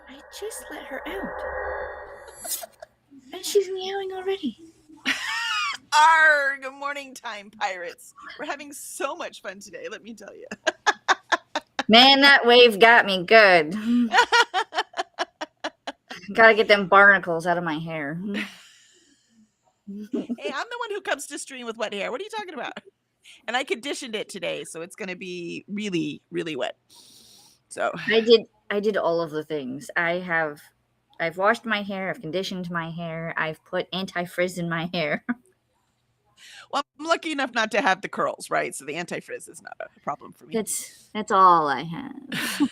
I just let her out. And she's meowing already. Arr, good morning time, pirates. We're having so much fun today, let me tell you. Man, that wave got me good. Gotta get them barnacles out of my hair. Hey, I'm the one who comes to stream with wet hair. What are you talking about? And I conditioned it today, so it's going to be really, really wet. So I did all of the things. I've washed my hair. I've conditioned my hair. I've put anti-frizz in my hair. Well, I'm lucky enough not to have the curls, right? So the anti-frizz is not a problem for me. That's all I have.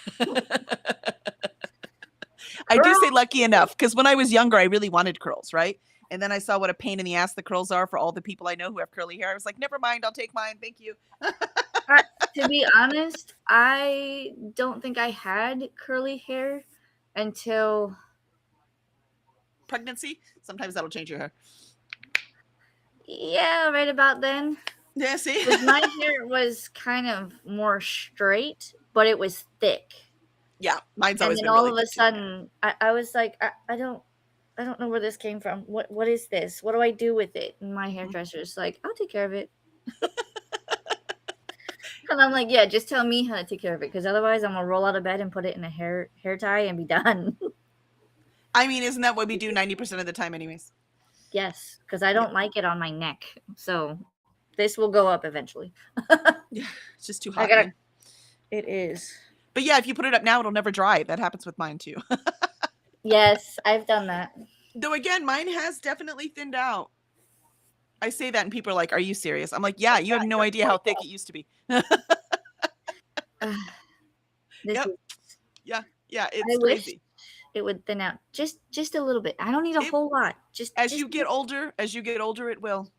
I do say lucky enough because when I was younger, I really wanted curls, right? And then I saw what a pain in the ass the curls are for all the people I know who have curly hair. I was like, never mind, I'll take mine. Thank you. To be honest, I don't think I had curly hair until pregnancy. Sometimes that'll change your hair. Yeah, right about then. Yeah, see? My hair was kind of more straight, but it was thick. Yeah, mine's always been really thick. And then all of a sudden, I was like, I don't know where this came from. What is this? What do I do with it? And my hairdresser's like, I'll take care of it. And I'm like, yeah, just tell me how to take care of it, because otherwise I'm gonna roll out of bed and put it in a hair tie and be done. I mean, isn't that what we do 90% of the time anyways? Yes, because I don't like it on my neck. So this will go up eventually. Yeah, it's just too hot. It is. But yeah, if you put it up now, it'll never dry. That happens with mine too. Yes, I've done that. Though again, mine has definitely thinned out. I say that and people are like, are you serious? I'm like, yeah, you have no idea how thick it used to be. Yep. Yeah, it's crazy. It would thin out just a little bit. I don't need a whole lot. As you get older, it will.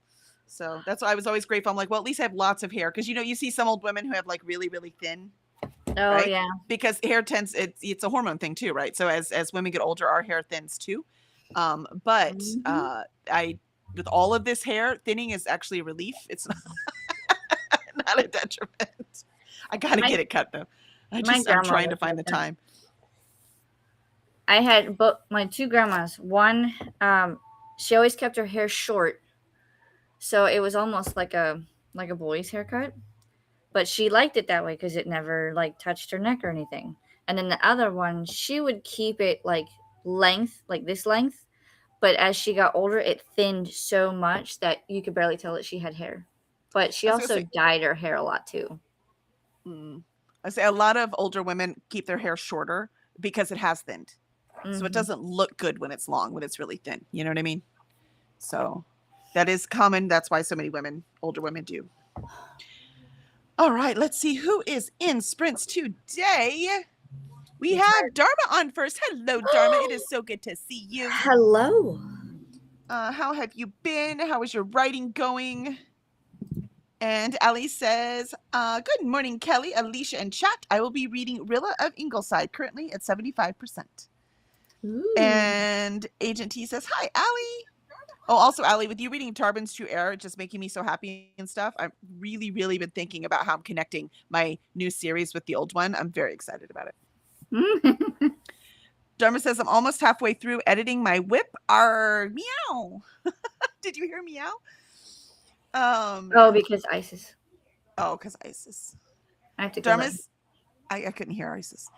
So that's why I was always grateful. I'm like, well, at least I have lots of hair. Because, you see some old women who have like really, really thin. Oh, right? Yeah. Because hair tends, it's a hormone thing too, right? So as women get older, our hair thins too. But with all of this hair, thinning is actually a relief. It's not a detriment. I got to get it cut though. I'm trying to find the time. I had my two grandmas. One, she always kept her hair short, so it was almost like a boy's haircut. But she liked it that way because it never like touched her neck or anything. And then the other one, she would keep it like this length. But as she got older, it thinned so much that you could barely tell that she had hair. But she also dyed her hair a lot too. I say a lot of older women keep their hair shorter because it has thinned. So it doesn't look good when it's long, when it's really thin. You know what I mean? So that is common. That's why so many older women do. All right, let's see who is in sprints today. We have Dharma on first. Hello, Dharma. It is so good to see you. Hello. How have you been? How is your writing going? And Ali says, good morning, Kelly, Alicia, and chat. I will be reading Rilla of Ingleside, currently at 75%. Ooh. And Agent T says, hi, Ali. Oh, also, Ali, with you reading Tarbin's True Air, just making me so happy and stuff. I've really, really been thinking about how I'm connecting my new series with the old one. I'm very excited about it. Dharma says, I'm almost halfway through editing my whip. Meow. Did you hear meow? Because Isis. Oh, because Isis. I have to go. I couldn't hear Isis.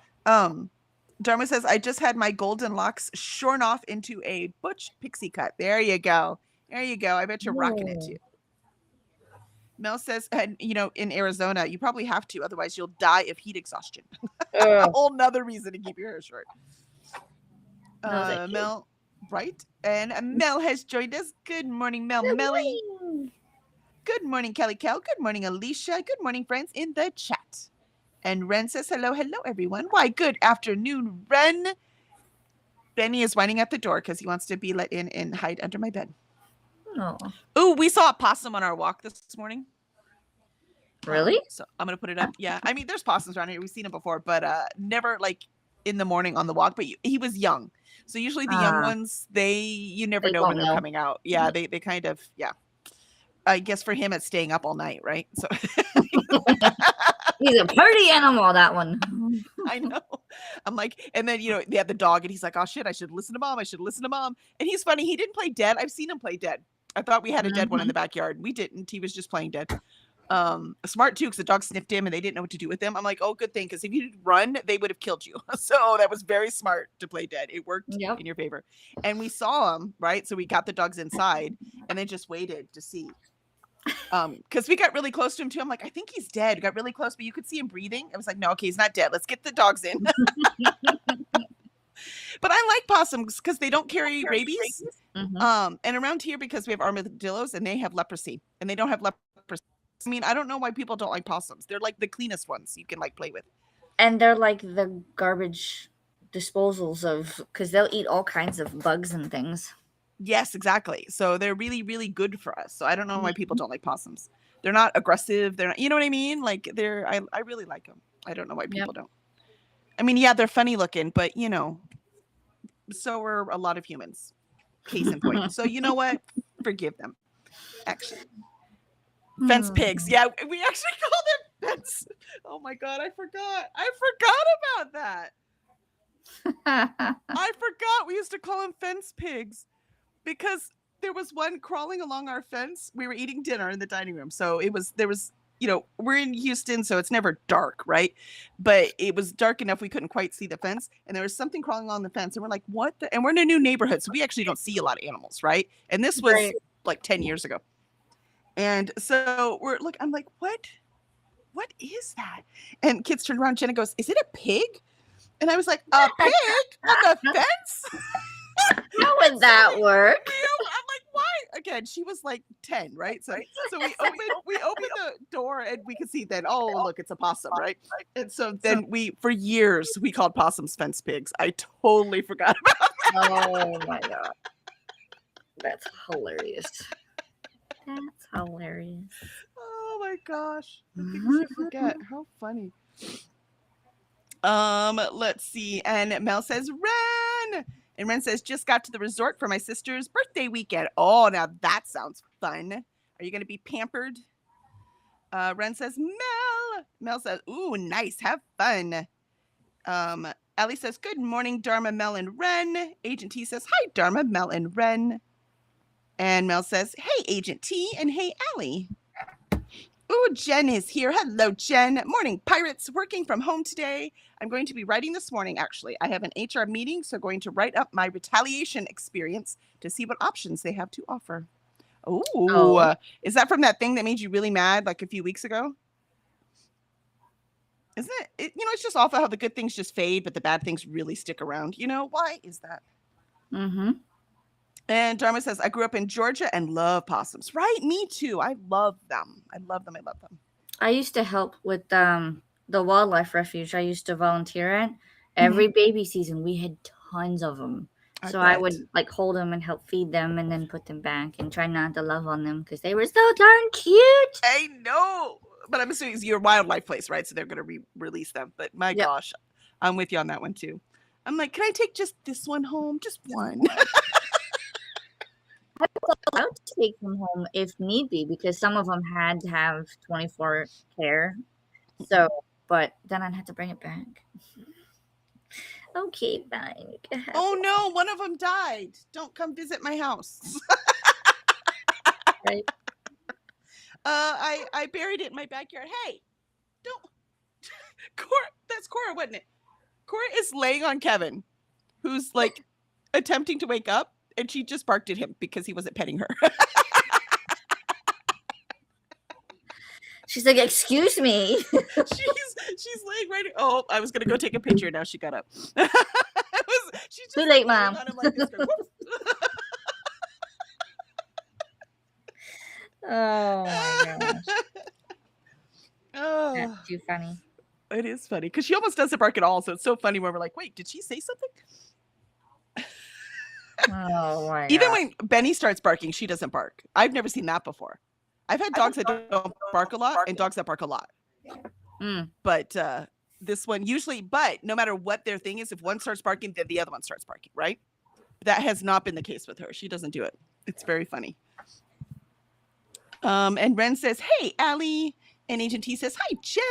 Dharma says, I just had my golden locks shorn off into a butch pixie cut. There you go. I bet you're rocking it too. Mel says, in Arizona, you probably have to. Otherwise, you'll die of heat exhaustion. A whole nother reason to keep your hair short. Mel, right? And Mel has joined us. Good morning, Mel. Melly. Good morning, Kelly Kel. Good morning, Alicia. Good morning, friends in the chat. And Ren says, hello, everyone. Why, good afternoon, Ren. Benny is whining at the door because he wants to be let in and hide under my bed. Oh, we saw a possum on our walk this morning. Really? So I'm going to put it up. Yeah. I mean, there's possums around here. We've seen them before, but never like in the morning on the walk. But he was young. So usually the young ones, you never know when they're coming out. Yeah, they kind of, yeah. I guess for him, it's staying up all night, right? So He's a party animal, that one. I know. I'm like, and then, they have the dog and he's like, oh shit, I should listen to mom. I should listen to mom. And he's funny. He didn't play dead. I've seen him play dead. I thought we had a dead one in the backyard. We didn't. He was just playing dead. Smart too, because the dog sniffed him and they didn't know what to do with him. I'm like, oh, good thing, because if you run, they would have killed you. So that was very smart to play dead. It worked in your favor. And we saw him, right? So we got the dogs inside and then just waited to see. Because we got really close to him too. I'm like, I think he's dead. We got really close, but you could see him breathing. I was like, no, okay, he's not dead. Let's get the dogs in. But I like possums because they don't carry rabies. And around here, because we have armadillos and they have leprosy and they don't have leprosy. I mean, I don't know why people don't like possums. They're like the cleanest ones you can like play with. And they're like the garbage disposals because they'll eat all kinds of bugs and things. Yes, exactly. So they're really, really good for us. So I don't know why people don't like possums. They're not aggressive. They're not, you know what I mean? Like I really like them. I don't know why people don't. I mean, yeah, they're funny looking, but so are a lot of humans. Case in point. So you know what? Forgive them. Actually. Fence pigs. Yeah, we actually call them fence. Oh my God, I forgot about that. I forgot we used to call them fence pigs because there was one crawling along our fence. We were eating dinner in the dining room. So there was, we're in Houston, so it's never dark, right? But it was dark enough we couldn't quite see the fence. And there was something crawling along the fence. And we're like, what? And we're in a new neighborhood, so we actually don't see a lot of animals, right? And this was like 10 years ago. And so I'm like, what is that? And kids turned around. Jenna goes, is it a pig? And I was like, a pig on the fence? How would that work? I'm like, why? Again, she was like 10, right? So we opened the door and we could see then, oh, look, it's a possum, right? And so then for years, we called possums fence pigs. I totally forgot about that. Oh my God. That's hilarious. That's hilarious. Oh my gosh. The things you forget. How funny. Let's see. And Mel says, Ren. And Ren says, just got to the resort for my sister's birthday weekend. Oh, now that sounds fun. Are you going to be pampered? Ren says, Mel. Mel says, ooh, nice. Have fun. Allie says, good morning, Dharma, Mel, and Ren. Agent T says, hi, Dharma, Mel, and Ren. And Mel says, hey, Agent T, and hey, Allie. Ooh, Jen is here. Hello, Jen. Morning, Pirates. Working from home today. I'm going to be writing this morning, actually. I have an HR meeting, so going to write up my retaliation experience to see what options they have to offer. Ooh, is that from that thing that made you really mad like a few weeks ago? Isn't it? It's just awful how the good things just fade, but the bad things really stick around. Why is that? Mm-hmm. And Dharma says, I grew up in Georgia and love possums. Right? Me too. I love them. I love them. I used to help with the wildlife refuge I used to volunteer at. Every baby season, we had tons of them. So I would hold them and help feed them and then put them back and try not to love on them because they were so darn cute. I know. But I'm assuming it's your wildlife place, right? So they're going to release them. But my gosh, I'm with you on that one too. I'm like, can I take just this one home? Just one. I was allowed to take them home if need be because some of them had to have 24 care. So, but then I'd have to bring it back. Okay, fine. Oh no, one of them died. Don't come visit my house. Right. I buried it in my backyard. Hey, don't. Cora, that's Cora, wasn't it? Cora is laying on Kevin, who's like attempting to wake up. And she just barked at him because he wasn't petting her. She's like, excuse me. she's laying right. Oh, I was gonna go take a picture. Now she got up. She's just too late, Mom. Like this, oh my gosh. Oh, that's too funny. It is funny because she almost doesn't bark at all. So it's so funny when we're like, wait, did she say something? Oh my God. Even when Benny starts barking, she doesn't bark. I've never seen that before. I've had dogs that don't bark a lot and dogs that bark a lot. But this one usually, but no matter what their thing is, if one starts barking, then the other one starts barking, right? That has not been the case with her. She doesn't do it. It's very funny. And Ren says, hey, Allie. And Agent T says, hi, Jen.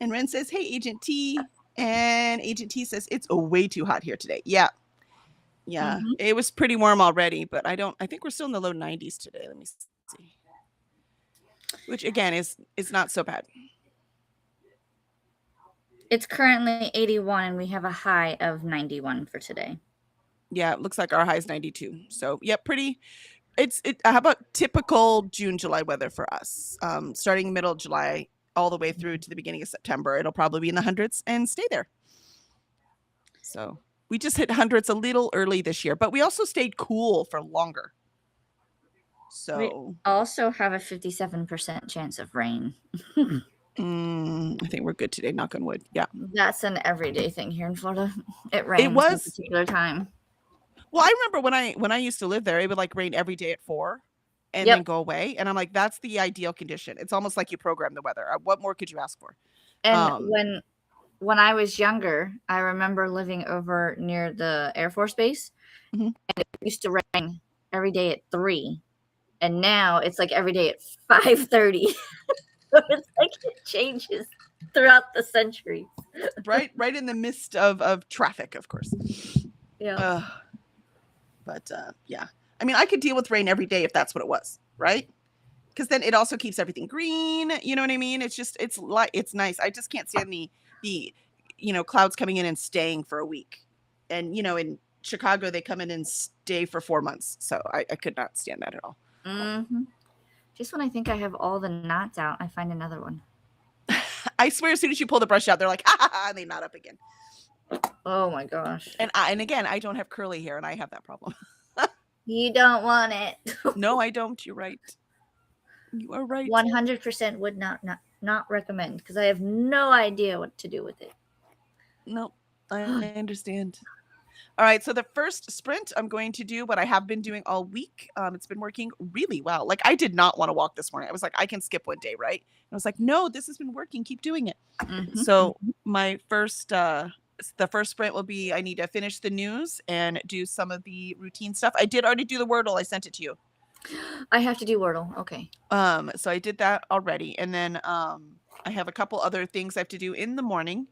And Ren says, hey, Agent T. And Agent T says, it's way too hot here today. Yeah. Yeah. Mhm. It was pretty warm already, but I think we're still in the low 90s today. Let me see. Which again is not so bad. It's currently 81 and we have a high of 91 for today. Yeah, it looks like our high is 92. So yeah, pretty. How about typical June, July weather for us? Starting middle of July all the way through to the beginning of September, it'll probably be in the hundreds and stay there. So we just hit hundreds a little early this year, but we also stayed cool for longer. So also have a 57% chance of rain. I think we're good today, knock on wood. Yeah. That's an everyday thing here in Florida. It rains was at a particular time. Well, I remember when I used to live there, it would like rain every day at 4 and Yep. then go away. And I'm like, that's the ideal condition. It's almost like you program the weather. What more could you ask for? And when I was younger, I remember living over near the Air Force Base, Mhm. and it used to rain every day at 3, and now it's like every day at 5:30. So it's like it changes throughout the centuries. right in the midst of traffic, of course. Yeah. But yeah, I mean, I could deal with rain every day if that's what it was, right? Because then it also keeps everything green. You know what I mean? It's just it's nice. I just can't stand the clouds coming in and staying for a week. And in Chicago they come in and stay for 4 months. So I could not stand that at all. Mm-hmm. Just when I think I have all the knots out, I find another one. I swear, as soon as you pull the brush out, they're like, ha ha ha, and they knot up again. Oh my gosh. And again, I don't have curly hair, and I have that problem. You don't want it. No, I don't. You're right. You are right. 100% would not recommend, because I have no idea what to do with it. No, I understand. All right, so the first sprint, I'm going to do what I have been doing all week. It's been working really well. Like, I did not want to walk this morning. I was like, I can skip one day, right? And I was like, no, this has been working. Keep doing it. Mm-hmm. So my the first sprint will be, I need to finish the news and do some of the routine stuff. I did already do the Wordle. I sent it to you. I have to do Wordle. Okay. So I did that already. And then I have a couple other things I have to do in the morning.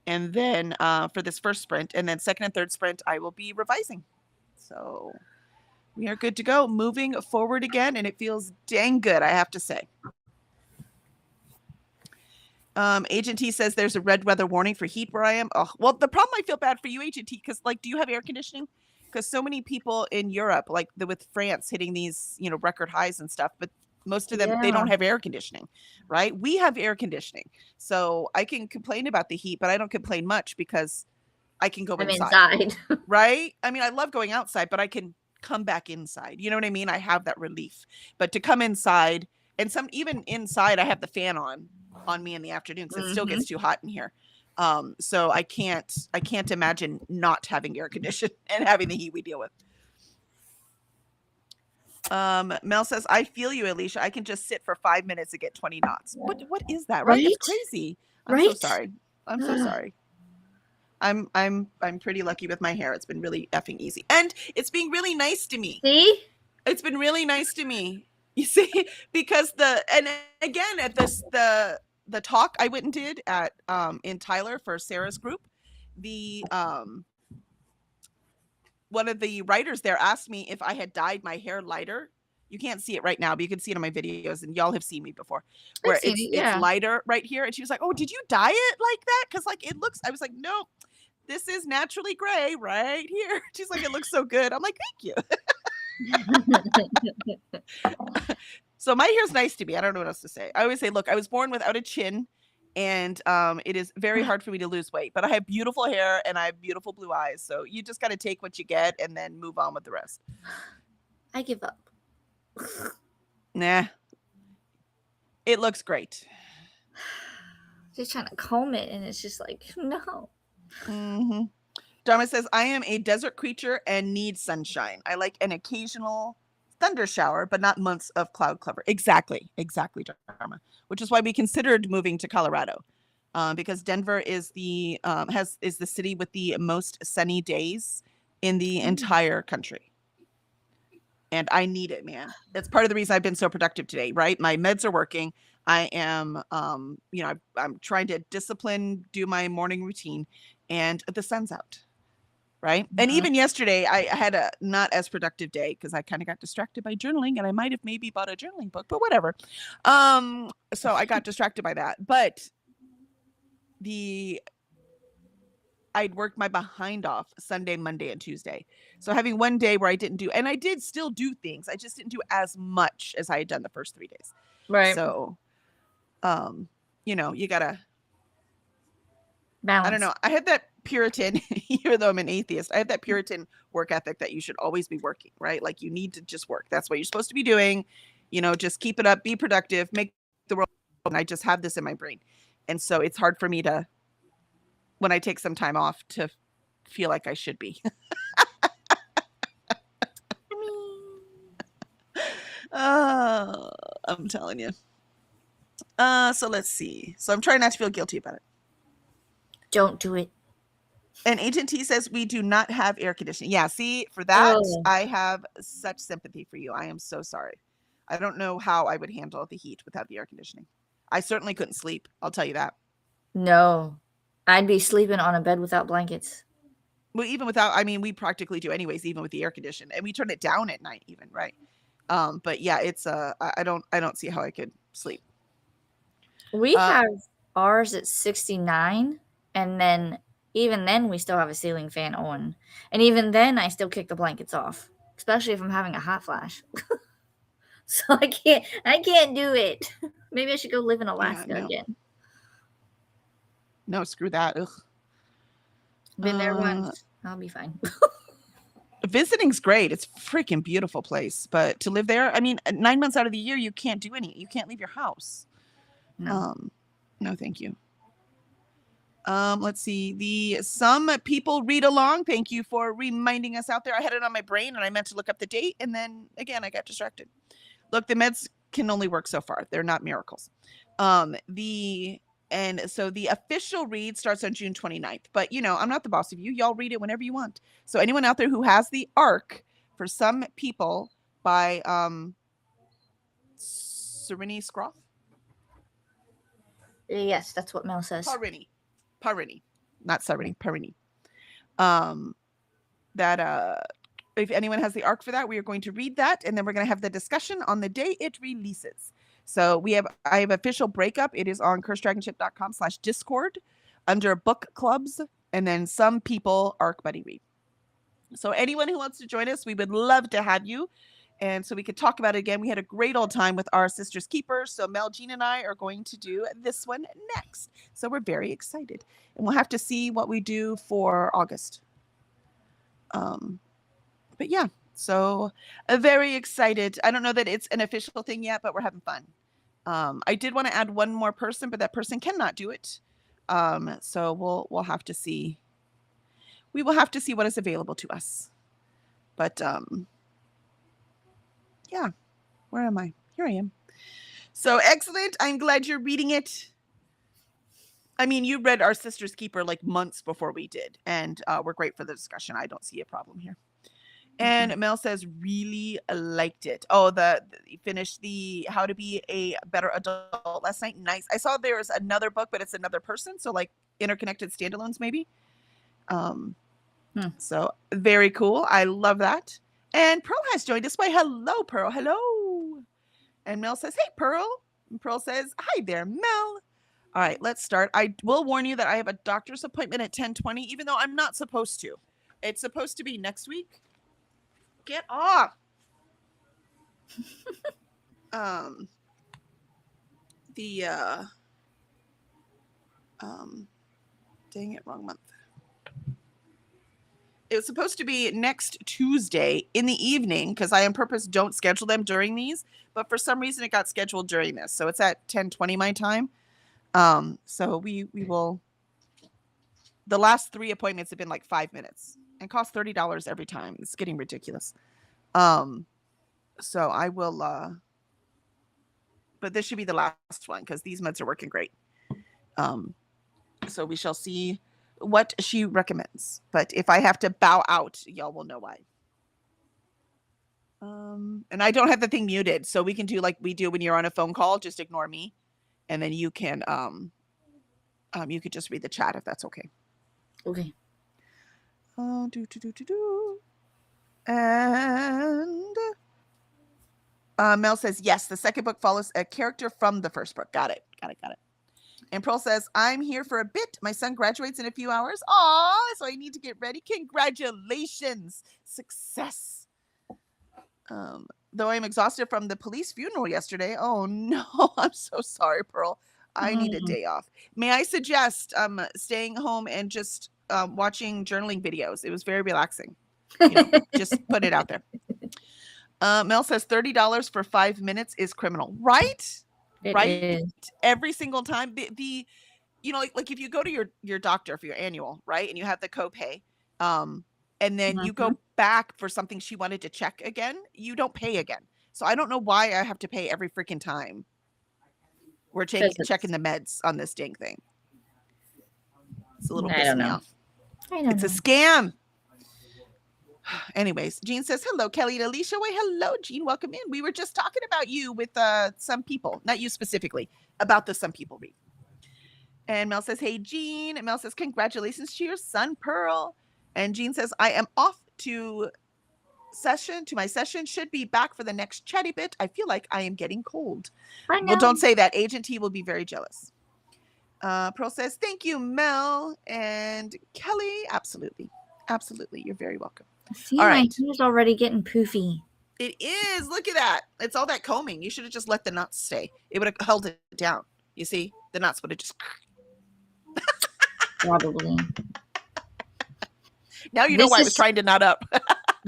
And then for this first sprint, and then second and third sprint, I will be revising. So we are good to go. Moving forward again, and it feels dang good, I have to say. Agent T says there's a red weather warning for heat where I am. Oh, well, the problem, I feel bad for you, Agent T, because do you have air conditioning? Because so many people in Europe, with France hitting these, record highs and stuff, but most of them, they don't have air conditioning, right? We have air conditioning. So I can complain about the heat, but I don't complain much because I can go inside. Right? I mean, I love going outside, but I can come back inside. You know what I mean? I have that relief. But to come inside, and even inside, I have the fan on me in the afternoon because it still gets too hot in here. So I can't imagine not having air conditioning and having the heat we deal with. Mel says, I feel you, Alicia. I can just sit for 5 minutes and get 20 knots. What is that? Right? It's crazy. I'm so sorry. I'm so sorry. I'm pretty lucky with my hair. It's been really effing easy. And it's being really nice to me. See? It's been really nice to me. You see? Because and again at the talk I went and did at in Tyler for Sarah's group, one of the writers there asked me if I had dyed my hair lighter. You can't see it right now, but you can see it on my videos, and y'all have seen me before, where it's lighter right here. And she was like, "Oh, did you dye it like that? Because it looks." I was like, "No, this is naturally gray right here." She's like, "It looks so good." I'm like, "Thank you." So my hair's nice to me. I don't know what else to say. I always say, "Look, I was born without a chin, and it is very hard for me to lose weight, but I have beautiful hair and I have beautiful blue eyes. So you just got to take what you get and then move on with the rest." I give up. Nah. It looks great. Just trying to comb it, and it's just like, no. Mm-hmm. Dharma says, I am a desert creature and need sunshine. I like an occasional thunder shower, but not months of cloud cover. Exactly, Dharma. Which is why we considered moving to Colorado, because Denver is the city with the most sunny days in the entire country. And I need it, man. That's part of the reason I've been so productive today, right? My meds are working. I am, I'm trying to do my morning routine, and the sun's out. Right. And even yesterday, I had a not as productive day because I kind of got distracted by journaling, and I might have maybe bought a journaling book, but whatever. So I got distracted by that. But I'd worked my behind off Sunday, Monday, and Tuesday. So having one day where I didn't do, and I did still do things, I just didn't do as much as I had done the first 3 days. Right. So, you gotta balance. I don't know. I had that Puritan, even though I'm an atheist, I have that Puritan work ethic that you should always be working, right? Like you need to just work. That's what you're supposed to be doing. Just keep it up, be productive, make the world. And I just have this in my brain. And so it's hard for me to, when I take some time off, to feel like I should be. I'm telling you. So let's see. So I'm trying not to feel guilty about it. Don't do it. And Agent T says we do not have air conditioning. Yeah, see, for that, Oh. I have such sympathy for you. I am so sorry. I don't know how I would handle the heat without the air conditioning. I certainly couldn't sleep. I'll tell you that. No. I'd be sleeping on a bed without blankets. Well, even without, I mean, we practically do anyways, even with the air condition, and we turn it down at night even, right? But yeah, it's I don't see how I could sleep. We have ours at 69, and then even then we still have a ceiling fan on. And even then I still kick the blankets off, especially if I'm having a hot flash. So I can't do it. Maybe I should go live in Alaska again. No, screw that. Ugh. Been there once. I'll be fine. Visiting's great. It's a freaking beautiful place. But to live there, I mean, 9 months out of the year, you can't leave your house. No. No, thank you. Let's see. Some people read along. Thank you for reminding us out there. I had it on my brain and I meant to look up the date. And then again, I got distracted. Look, the meds can only work so far. They're not miracles. And so the official read starts on June 29th. But, I'm not the boss of you. Y'all read it whenever you want. So anyone out there who has the ARC, for some people, by Serini Scroff? Yes, that's what Mel says. Parini. Not Serini, Parini. If anyone has the ARC for that, we are going to read that. And then we're going to have the discussion on the day it releases. So I have official breakup. It is on curseddragonship.com/discord under book clubs, and then some people ARC Buddy read. So anyone who wants to join us, we would love to have you. And so we could talk about it again. We had a great old time with our Sisters Keepers. So Mel, Jean, and I are going to do this one next. So we're very excited. And we'll have to see what we do for August. But yeah. So very excited. I don't know that it's an official thing yet, but we're having fun. I did want to add one more person, but that person cannot do it. So we'll have to see. We will have to see what is available to us. But yeah, where am I? Here I am. So excellent. I'm glad you're reading it. I mean, you read our Sister's Keeper like months before we did, and we're great for the discussion. I don't see a problem here. And Mel says, really liked it. Oh, finished the How to Be a Better Adult last night. Nice. I saw there's another book, but it's another person. So like interconnected standalones, maybe. So very cool. I love that. And Pearl has joined us. Why, hello, Pearl. Hello. And Mel says, hey, Pearl. And Pearl says, hi there, Mel. All right, let's start. I will warn you that I have a doctor's appointment at 10:20, even though I'm not supposed to. It's supposed to be next week. Get off. Dang it, wrong month. It was supposed to be next Tuesday in the evening, because I on purpose don't schedule them during these, but for some reason it got scheduled during this. So it's at 10:20 my time. So we will, the last 3 appointments have been like 5 minutes and cost $30 every time. It's getting ridiculous. So I will, but this should be the last one because these meds are working great. So we shall see what she recommends. But if I have to bow out, y'all will know why. And I don't have the thing muted, so we can do like we do when you're on a phone call. Just ignore me. and then you can you could just read the chat if that's okay. Okay. And Mel says, yes, the second book follows a character from the first book. Got it. And Pearl says, I'm here for a bit. My son graduates in a few hours. Aw, so I need to get ready. Congratulations. Success. Though I'm exhausted from the police funeral yesterday. Oh, no. I'm so sorry, Pearl. I need a day off. May I suggest staying home and just watching journaling videos? It was very relaxing. Just put it out there. Mel says $30 for 5 minutes is criminal, right? It right? is. Every single time. The like if you go to your doctor for your annual, right, and you have the copay, and then you go back for something she wanted to check again, you don't pay again. So I don't know why I have to pay every freaking time we're checking the meds on this dang thing. It's a little pissing me off. It's a scam. Anyways, Jean says, hello, Kelly and Alicia. Wait, hello, Jean. Welcome in. We were just talking about you with some people, not you specifically, about the Some People read. And Mel says, hey, Jean. And Mel says, congratulations to your son, Pearl. And Jean says, I am off to my session. Should be back for the next chatty bit. I feel like I am getting cold. Well, don't say that. Agent T will be very jealous. Pearl says, thank you, Mel and Kelly. Absolutely. You're very welcome. See, all right. My hair's already getting poofy. It is. Look at that. It's all that combing. You should have just let the knots stay. It would have held it down. You see? The knots would have just... Probably. Now you know why I was trying to knot up.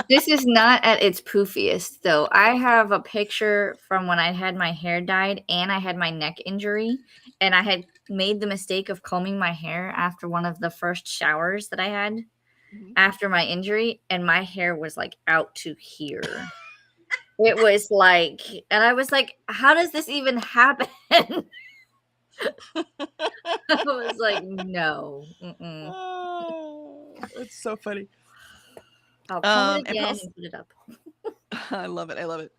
This is not at its poofiest, though. I have a picture from when I had my hair dyed and I had my neck injury, and I had made the mistake of combing my hair after one of the first showers that I had after my injury, and my hair was like out to here. It was like, and I was like, how does this even happen? I was like, no. Oh, it's so funny. I'll comb it again and put it up. I love it.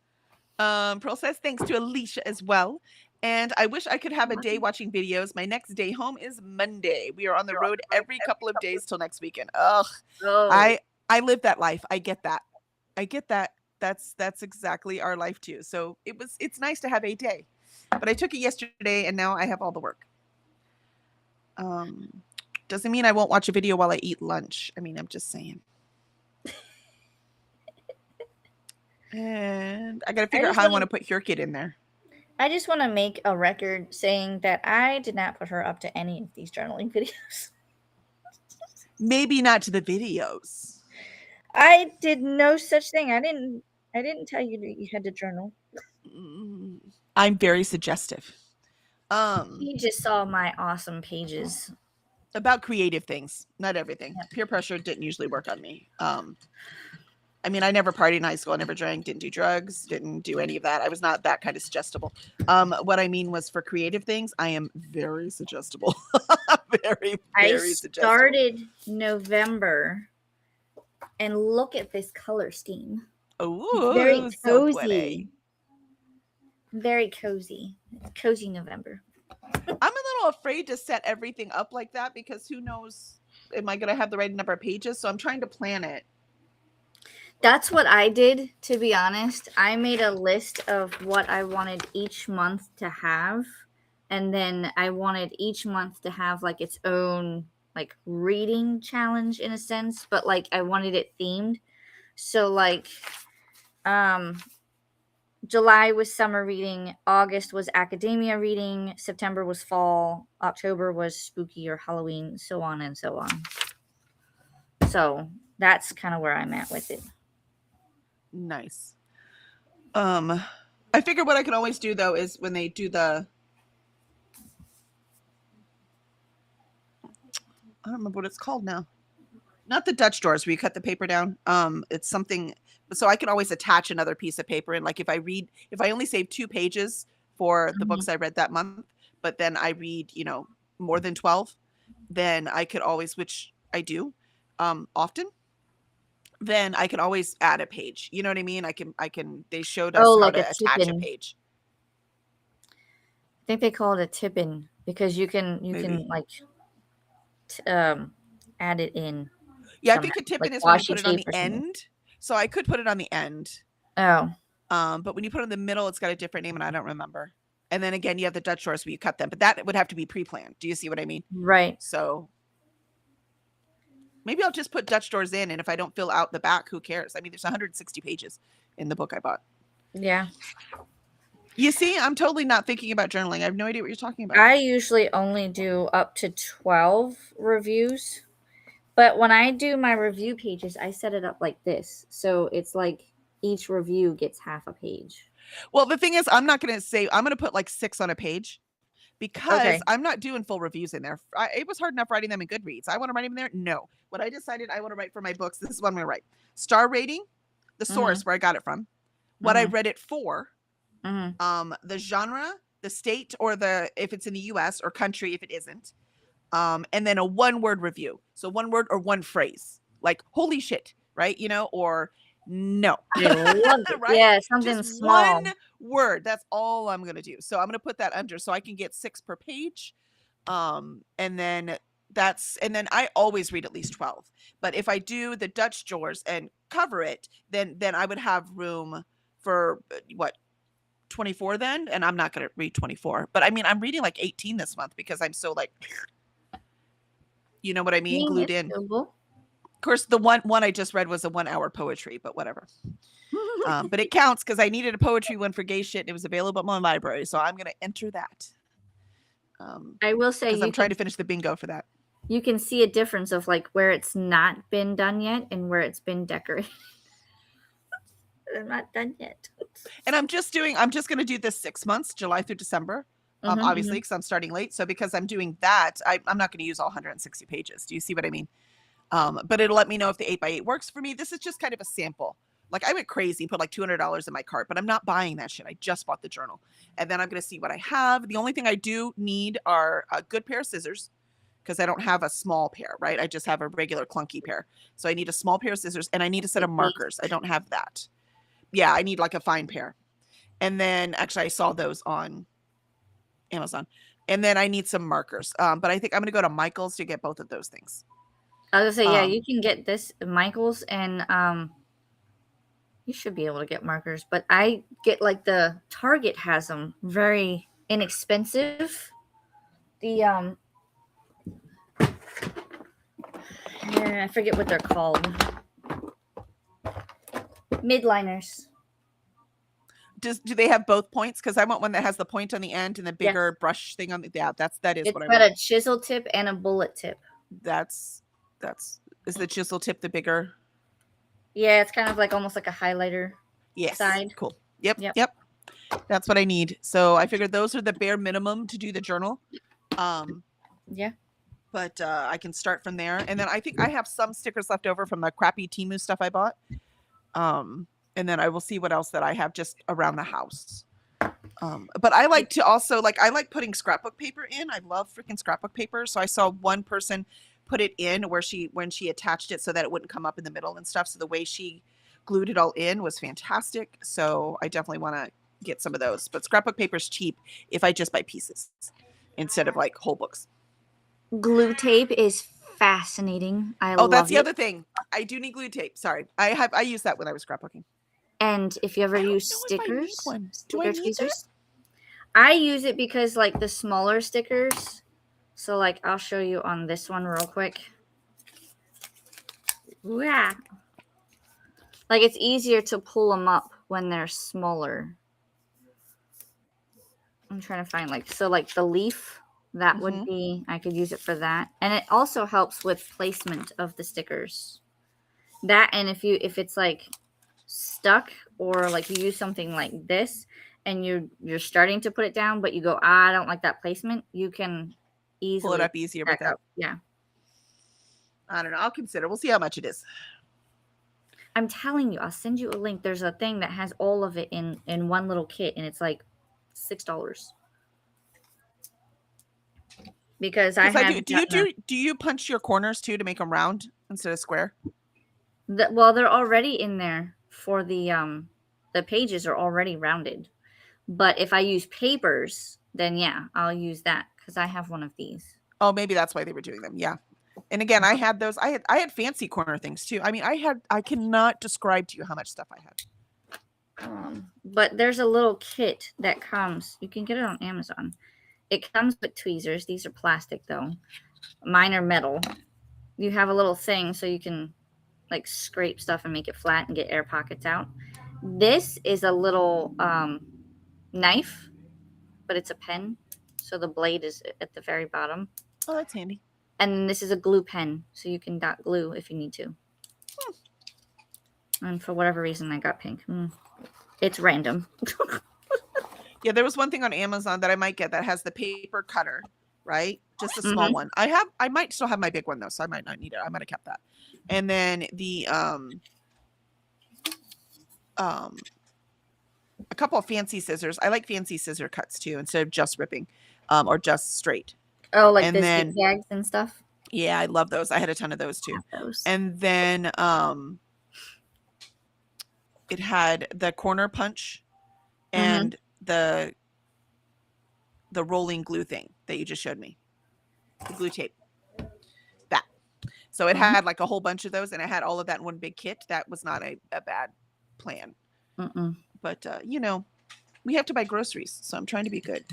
Pearl says, thanks to Alicia as well. And I wish I could have a day watching videos. My next day home is Monday. We are on the road every couple of days till next weekend. Ugh. Oh. I live that life. I get that. That's exactly our life too. So it's nice to have a day. But I took it yesterday and now I have all the work. Doesn't mean I won't watch a video while I eat lunch. I mean, I'm just saying. And I got to figure out how I want to put your kid in there. I just want to make a record saying that I did not put her up to any of these journaling videos. Maybe not to the videos. I did no such thing. I didn't tell you that you had to journal. I'm very suggestive. You just saw my awesome pages. About creative things, not everything. Yep. Peer pressure didn't usually work on me. I mean, I never partied in high school. I never drank, didn't do drugs, didn't do any of that. I was not that kind of suggestible. What I mean was for creative things, I am very suggestible. very suggestible. I started November, and look at this color scheme. Oh, very cozy. So pretty. Very cozy. It's cozy November. I'm a little afraid to set everything up like that because who knows, am I going to have the right number of pages? So I'm trying to plan it. That's what I did, to be honest. I made a list of what I wanted each month to have. And then I wanted each month to have like its own like reading challenge in a sense, but like I wanted it themed. So like July was summer reading, August was academia reading, September was fall, October was spooky or Halloween, so on and so on. So that's kind of where I'm at with it. Nice. I figure what I can always do though is when they do the, I don't remember what it's called now. Not the Dutch doors where you cut the paper down. It's something, so I can always attach another piece of paper. And like if I only save 2 pages for the books I read that month, but then I read, more than 12, then I could always, which I do often, then I can always add a page. You know what I mean? They showed us how to attach a page. think they call it a tip-in because you can Maybe. like add it in. Yeah, I somehow, think a tip like in is when you washi put it on tape the or something. end. So I could put it on the end. Oh, But when you put it in the middle, it's got a different name and I don't remember. And then again, you have the Dutch doors where you cut them, but that would have to be pre-planned. Do you see what I mean? right. So maybe I'll just put Dutch doors in, and if I don't fill out the back, who cares? I mean, there's 160 pages in the book I bought. Yeah. You see, I'm totally not thinking about journaling. I have no idea what you're talking about. I usually only do up to 12 reviews. But when I do my review pages, I set it up like this. So it's like each review gets half a page. Well, the thing is, I'm not going to say, I'm going to put like 6 on a page because Okay. I'm not doing full reviews in there. It was hard enough writing them in Goodreads. I want to write them in there. No. What I decided I want to write for my books, this is what I'm going to write. Star rating, the source where I got it from, what I read it for, the genre, the state, or if it's in the US, or country if it isn't, and then a 1-word review. So 1 word or 1 phrase, like holy shit, right? Or no. I love it. Right? Yeah, something Just small. 1 word. That's all I'm going to do. So I'm going to put that under so I can get 6 per page. And then I always read at least 12. But if I do the Dutch drawers and cover it, then I would have room for what, 24 then? And I'm not going to read 24. But I mean, I'm reading like 18 this month because I'm so like, you know what I mean? Glued It's in. doable. Of course, the one I just read was a 1-hour poetry, but whatever. But it counts because I needed a poetry one for gay shit and it was available at my library. So I'm going to enter that. I will say because I'm trying to finish the bingo for that. You can see a difference of like where it's not been done yet and where it's been decorated. They're not done yet. And I'm just going to do this 6 months, July through December, obviously, because I'm starting late. So because I'm doing that, I'm not going to use all 160 pages. Do you see what I mean? But it'll let me know if the 8x8 works for me. This is just kind of a sample. Like I went crazy, put like $200 in my cart, but I'm not buying that shit. I just bought the journal. And then I'm going to see what I have. The only thing I do need are a good pair of scissors because I don't have a small pair, right? I just have a regular clunky pair. So I need a small pair of scissors and I need a set of markers. I don't have that. Yeah, I need like a fine pair. And then actually I saw those on Amazon. And then I need some markers. But I think I'm going to go to Michael's to get both of those things. I was gonna say, yeah, you can get this Michael's and you should be able to get markers, but I get like the Target has them very inexpensive. The yeah, I forget what they're called. Midliners. Do they have both points? Because I want one that has the point on the end and the bigger brush thing on the. Yeah, that is it's what I got want. a chisel tip and a bullet tip. Is the chisel tip the bigger? Yeah, it's kind of like almost like a highlighter. Yes. Side. Cool. Yep. That's what I need. So I figured those are the bare minimum to do the journal. Yeah. But I can start from there, and then I think I have some stickers left over from the crappy Temu stuff I bought. And then I will see what else that I have just around the house. But I like to also I like putting scrapbook paper in. I love freaking scrapbook paper. So I saw one person put it in when she attached it so that it wouldn't come up in the middle and stuff. So the way she glued it all in was fantastic. So I definitely want to get some of those. But scrapbook paper is cheap if I just buy pieces instead of like whole books. Glue tape is fascinating. That's the other thing. I do need glue tape. Sorry. I used that when I was scrapbooking. And if you ever use stickers, sticker tweezers, I use it because like the smaller stickers. So like I'll show you on this one real quick. Yeah. Like it's easier to pull them up when they're smaller. I'm trying to find like the leaf that would be, I could use it for that. And it also helps with placement of the stickers. That, and if it's like stuck or like you use something like this and you're starting to put it down, but you go, I don't like that placement, you can easily pull it up easier with that. Yeah. I don't know. I'll consider. We'll see how much it is. I'm telling you, I'll send you a link. There's a thing that has all of it in one little kit, and it's like $6. Because I have. Do you punch your corners too to make them round instead of square? Well, they're already in there for the pages are already rounded. But if I use papers, then yeah, I'll use that because I have one of these. Oh, maybe that's why they were doing them. Yeah. And again, I had those. I had fancy corner things too. I mean, I cannot describe to you how much stuff I had. But there's a little kit that comes. You can get it on Amazon. It comes with tweezers. These are plastic though. Mine are metal. You have a little thing so you can like scrape stuff and make it flat and get air pockets out. This is a little knife, but it's a pen. So the blade is at the very bottom. Oh, that's handy. And this is a glue pen, so you can dot glue if you need to. And for whatever reason, I got pink. It's random. Yeah, there was one thing on Amazon that I might get that has the paper cutter, right? Just a small one. I might still have my big one though, so I might not need it. I might have kept that. And then the a couple of fancy scissors. I like fancy scissor cuts too, instead of just ripping, or just straight. Oh, like the zigzags and stuff. Yeah, I love those. I had a ton of those too. And then it had the corner punch and the rolling glue thing that you just showed me. The glue tape. That. So it had like a whole bunch of those, and it had all of that in one big kit. That was not a bad plan. But you know, we have to buy groceries, so I'm trying to be good.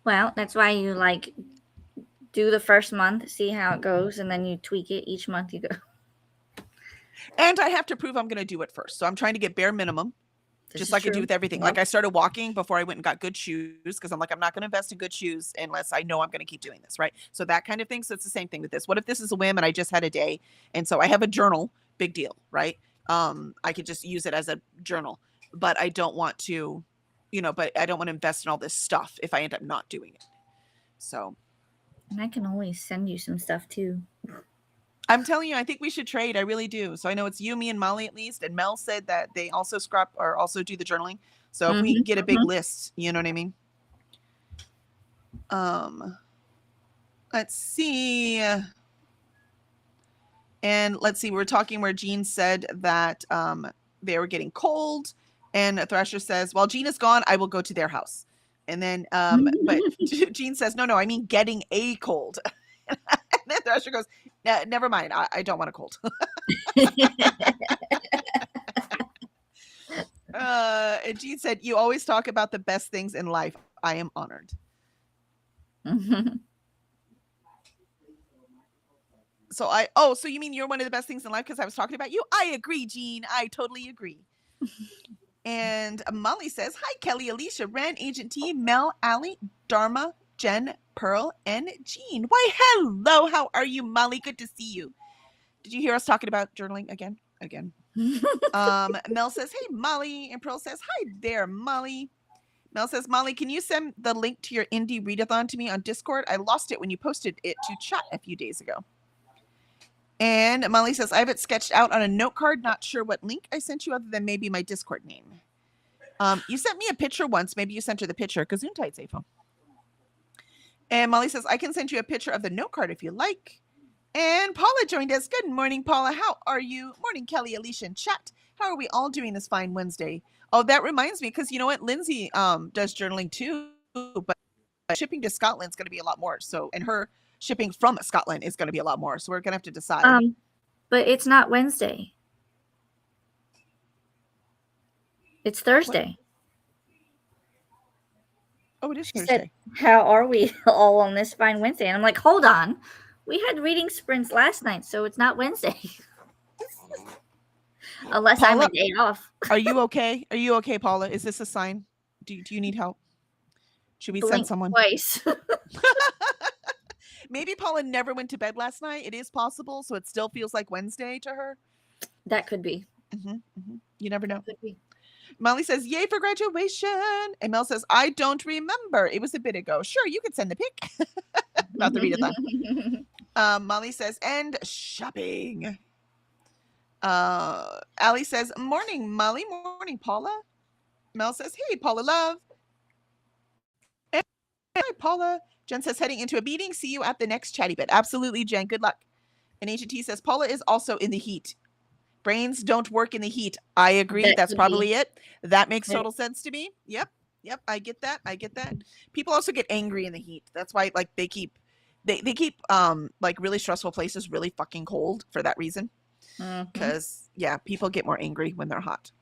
Well, that's why you like do the first month, see how it goes, and then you tweak it each month you go. And I have to prove I'm going to do it first. So I'm trying to get bare minimum, just like I do with everything. Like I started walking before I went and got good shoes because I'm like, I'm not going to invest in good shoes unless I know I'm going to keep doing this, right? So that kind of thing. So it's the same thing with this. What if this is a whim and I just had a day? And so I have a journal, big deal, right? I could just use it as a journal, but I don't want to, you know, but I don't want to invest in all this stuff if I end up not doing it. So. And I can always send you some stuff too. I'm telling you, I think we should trade. I really do. So I know it's you, me, and Molly at least. And Mel said that they also scrap or also do the journaling. So if we get a big list, you know what I mean? Let's see. And let's see, we're talking where Jean said that they were getting cold. And Thrasher says, while Jean is gone, I will go to their house. And then, but Jean says, no, I mean getting a cold. And then Thrasher goes, never mind. I don't want a cold. And Jean said, you always talk about the best things in life. I am honored. So so you mean you're one of the best things in life because I was talking about you? I agree, Jean. I totally agree. And Molly says, hi, Kelly, Alicia, Ren, Agent T, Mel, Allie, Dharma, Jen, Pearl, and Jean. Why, hello. How are you, Molly? Good to see you. Did you hear us talking about journaling again? Mel says, hey, Molly. And Pearl says, hi there, Molly. Mel says, Molly, can you send the link to your indie readathon to me on Discord? I lost it when you posted it to chat a few days ago. And Molly says, I have it sketched out on a note card. Not sure what link I sent you other than maybe my Discord name. You sent me a picture once. Maybe you sent her the picture. Gesundheit, Zefo. And Molly says, I can send you a picture of the note card if you like. And Paula joined us. Good morning, Paula. How are you? Morning, Kelly, Alicia, and chat. How are we all doing this fine Wednesday? Oh, that reminds me, because you know what? Lindsay does journaling too, but shipping to Scotland is going to be a lot more. So, and her shipping from Scotland is going to be a lot more. So we're going to have to decide. But it's not Wednesday. It's Thursday. What? Oh, it is Thursday. Said, how are we all on this fine Wednesday? And I'm like, hold on. We had reading sprints last night, so it's not Wednesday. Unless Paula, I'm a day off. Are you okay? Are you okay, Paula? Is this a sign? Do you need help? Should we send someone? Twice. Maybe Paula never went to bed last night. It is possible, so it still feels like Wednesday to her. That could be. You never know. Could be. Molly says, yay for graduation. And Mel says, I don't remember. It was a bit ago. Sure, you could send the pic. About the readathon. Molly says, and shopping. Allie says, morning, Molly. Morning, Paula. Mel says, hey, Paula love. And hi, Paula. Jen says, heading into a meeting. See you at the next chatty bit. Absolutely, Jen. Good luck. And Agent T says, Paula is also in the heat. Brains don't work in the heat. I agree. That's probably it. That makes total sense to me. Yep. Yep, I get that. I get that. People also get angry in the heat. That's why like they keep like really stressful places really fucking cold for that reason. Mm-hmm. Cuz yeah, people get more angry when they're hot.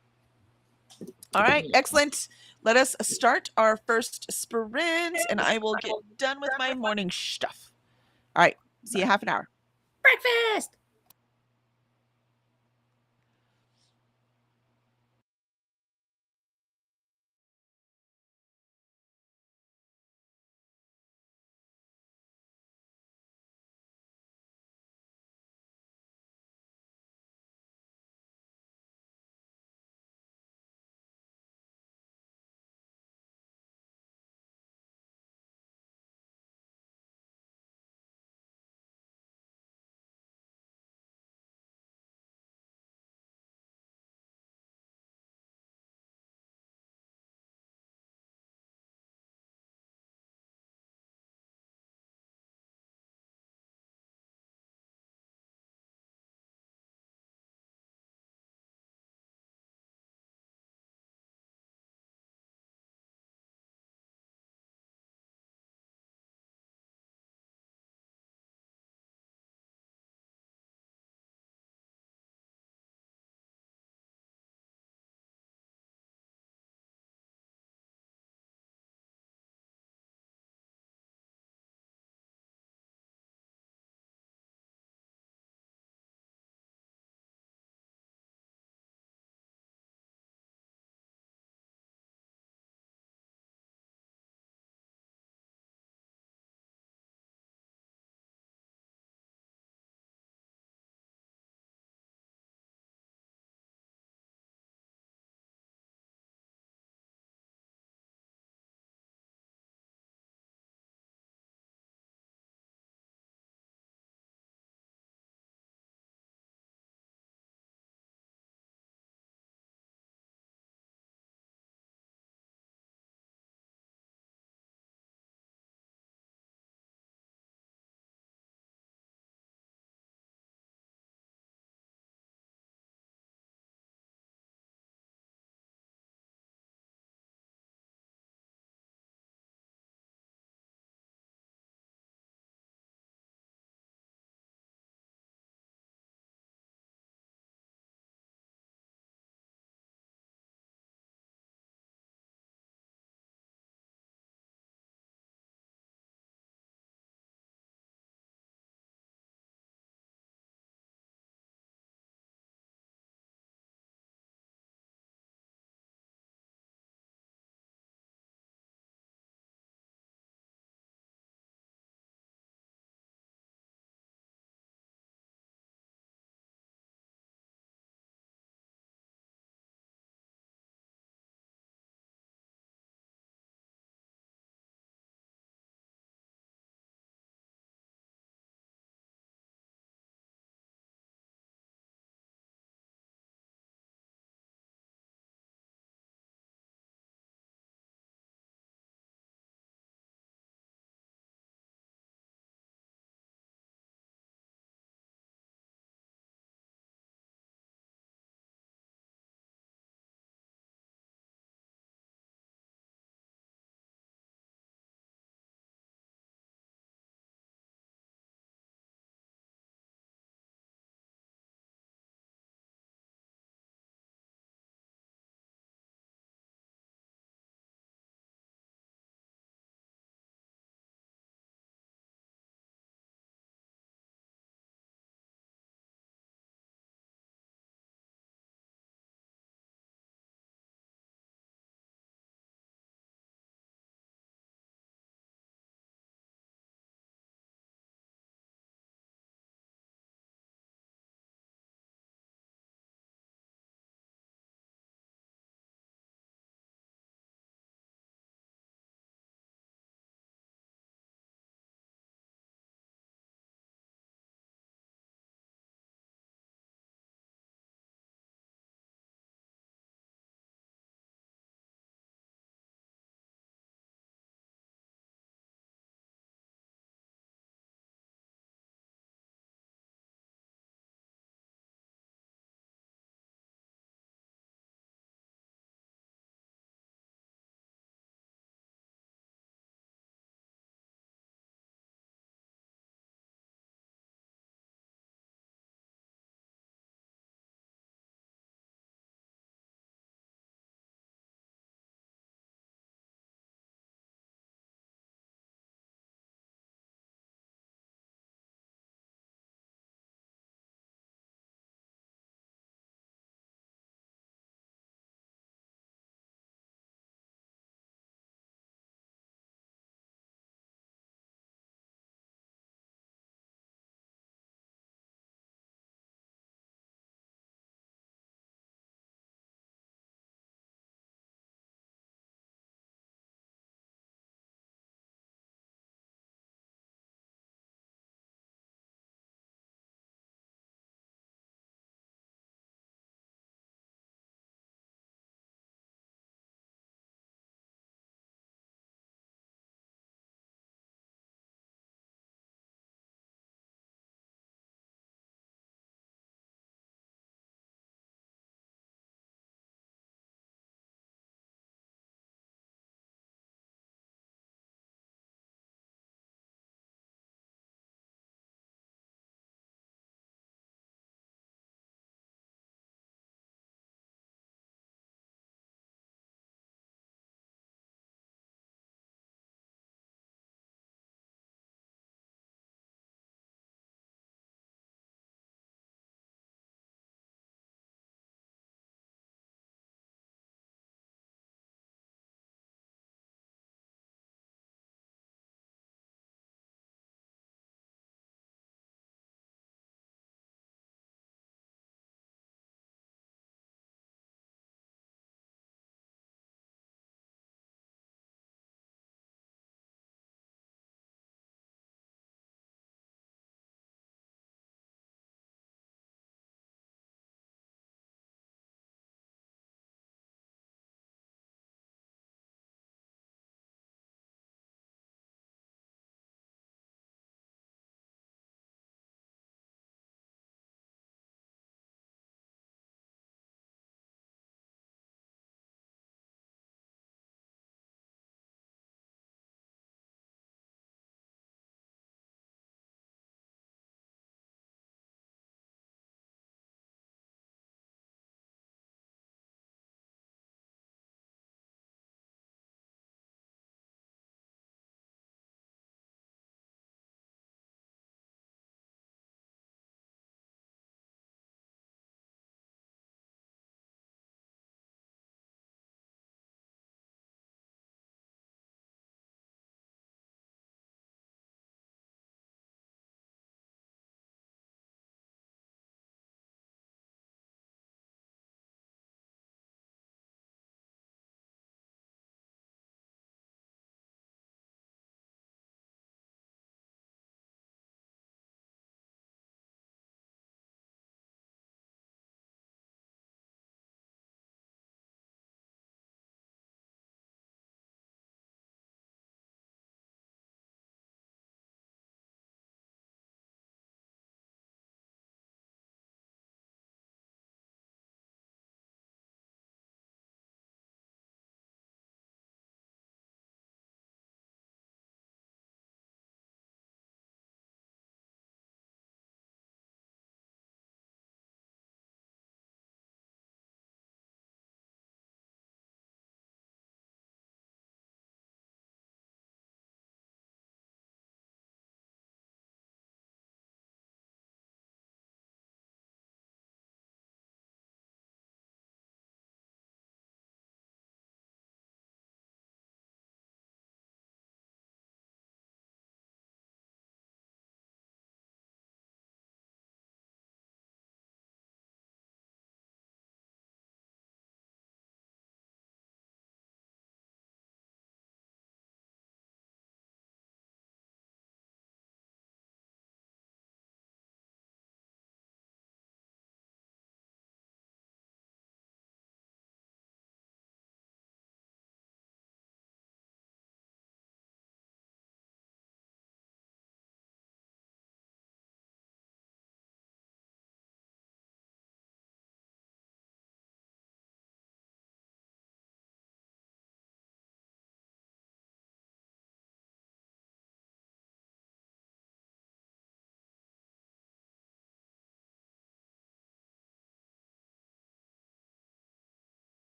All right, excellent. Let us start our first sprint and I will get done with my morning stuff. All right, see you half an hour. Breakfast.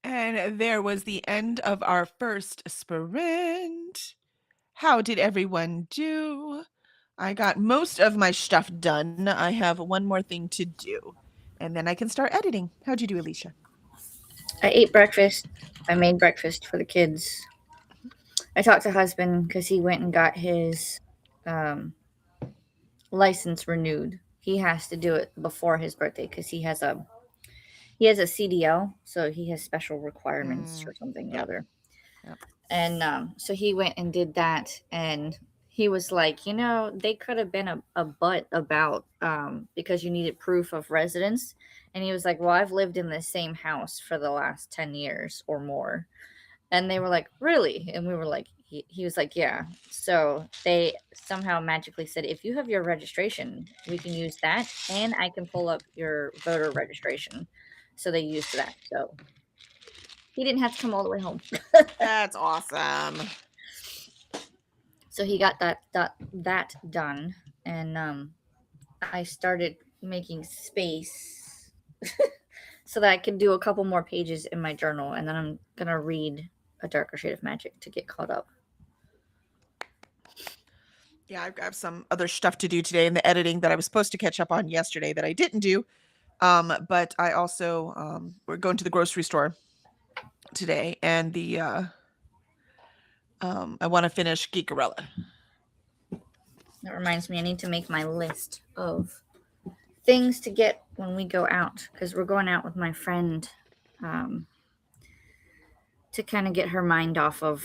And there was the end of our first sprint. How did everyone do? I got most of my stuff done. I have one more thing to do, and then I can start editing. How'd you do, Alicia? I ate breakfast. I made breakfast for the kids. I talked to husband because he went and got his license renewed. He has to do it before his birthday because he has a CDL, so he has special requirements or something or Yep. other. Yep. And so he went and did that, and he was like, they could have been a butt about because you needed proof of residence. And he was like, well, I've lived in the same house for the last 10 years or more. And they were like, really? And we were like, he was like, yeah. So they somehow magically said, if you have your registration, we can use that, and I can pull up your voter registration. So they used that. So he didn't have to come all the way home. That's awesome. So he got that done, and I started making space so that I could do a couple more pages in my journal, and then I'm gonna read A Darker Shade of Magic to get caught up. Yeah, I've got some other stuff to do today in the editing that I was supposed to catch up on yesterday that I didn't do. But I also we're going to the grocery store today, and the I want to finish Geekarella. That reminds me, I need to make my list of things to get when we go out, because we're going out with my friend to kind of get her mind off of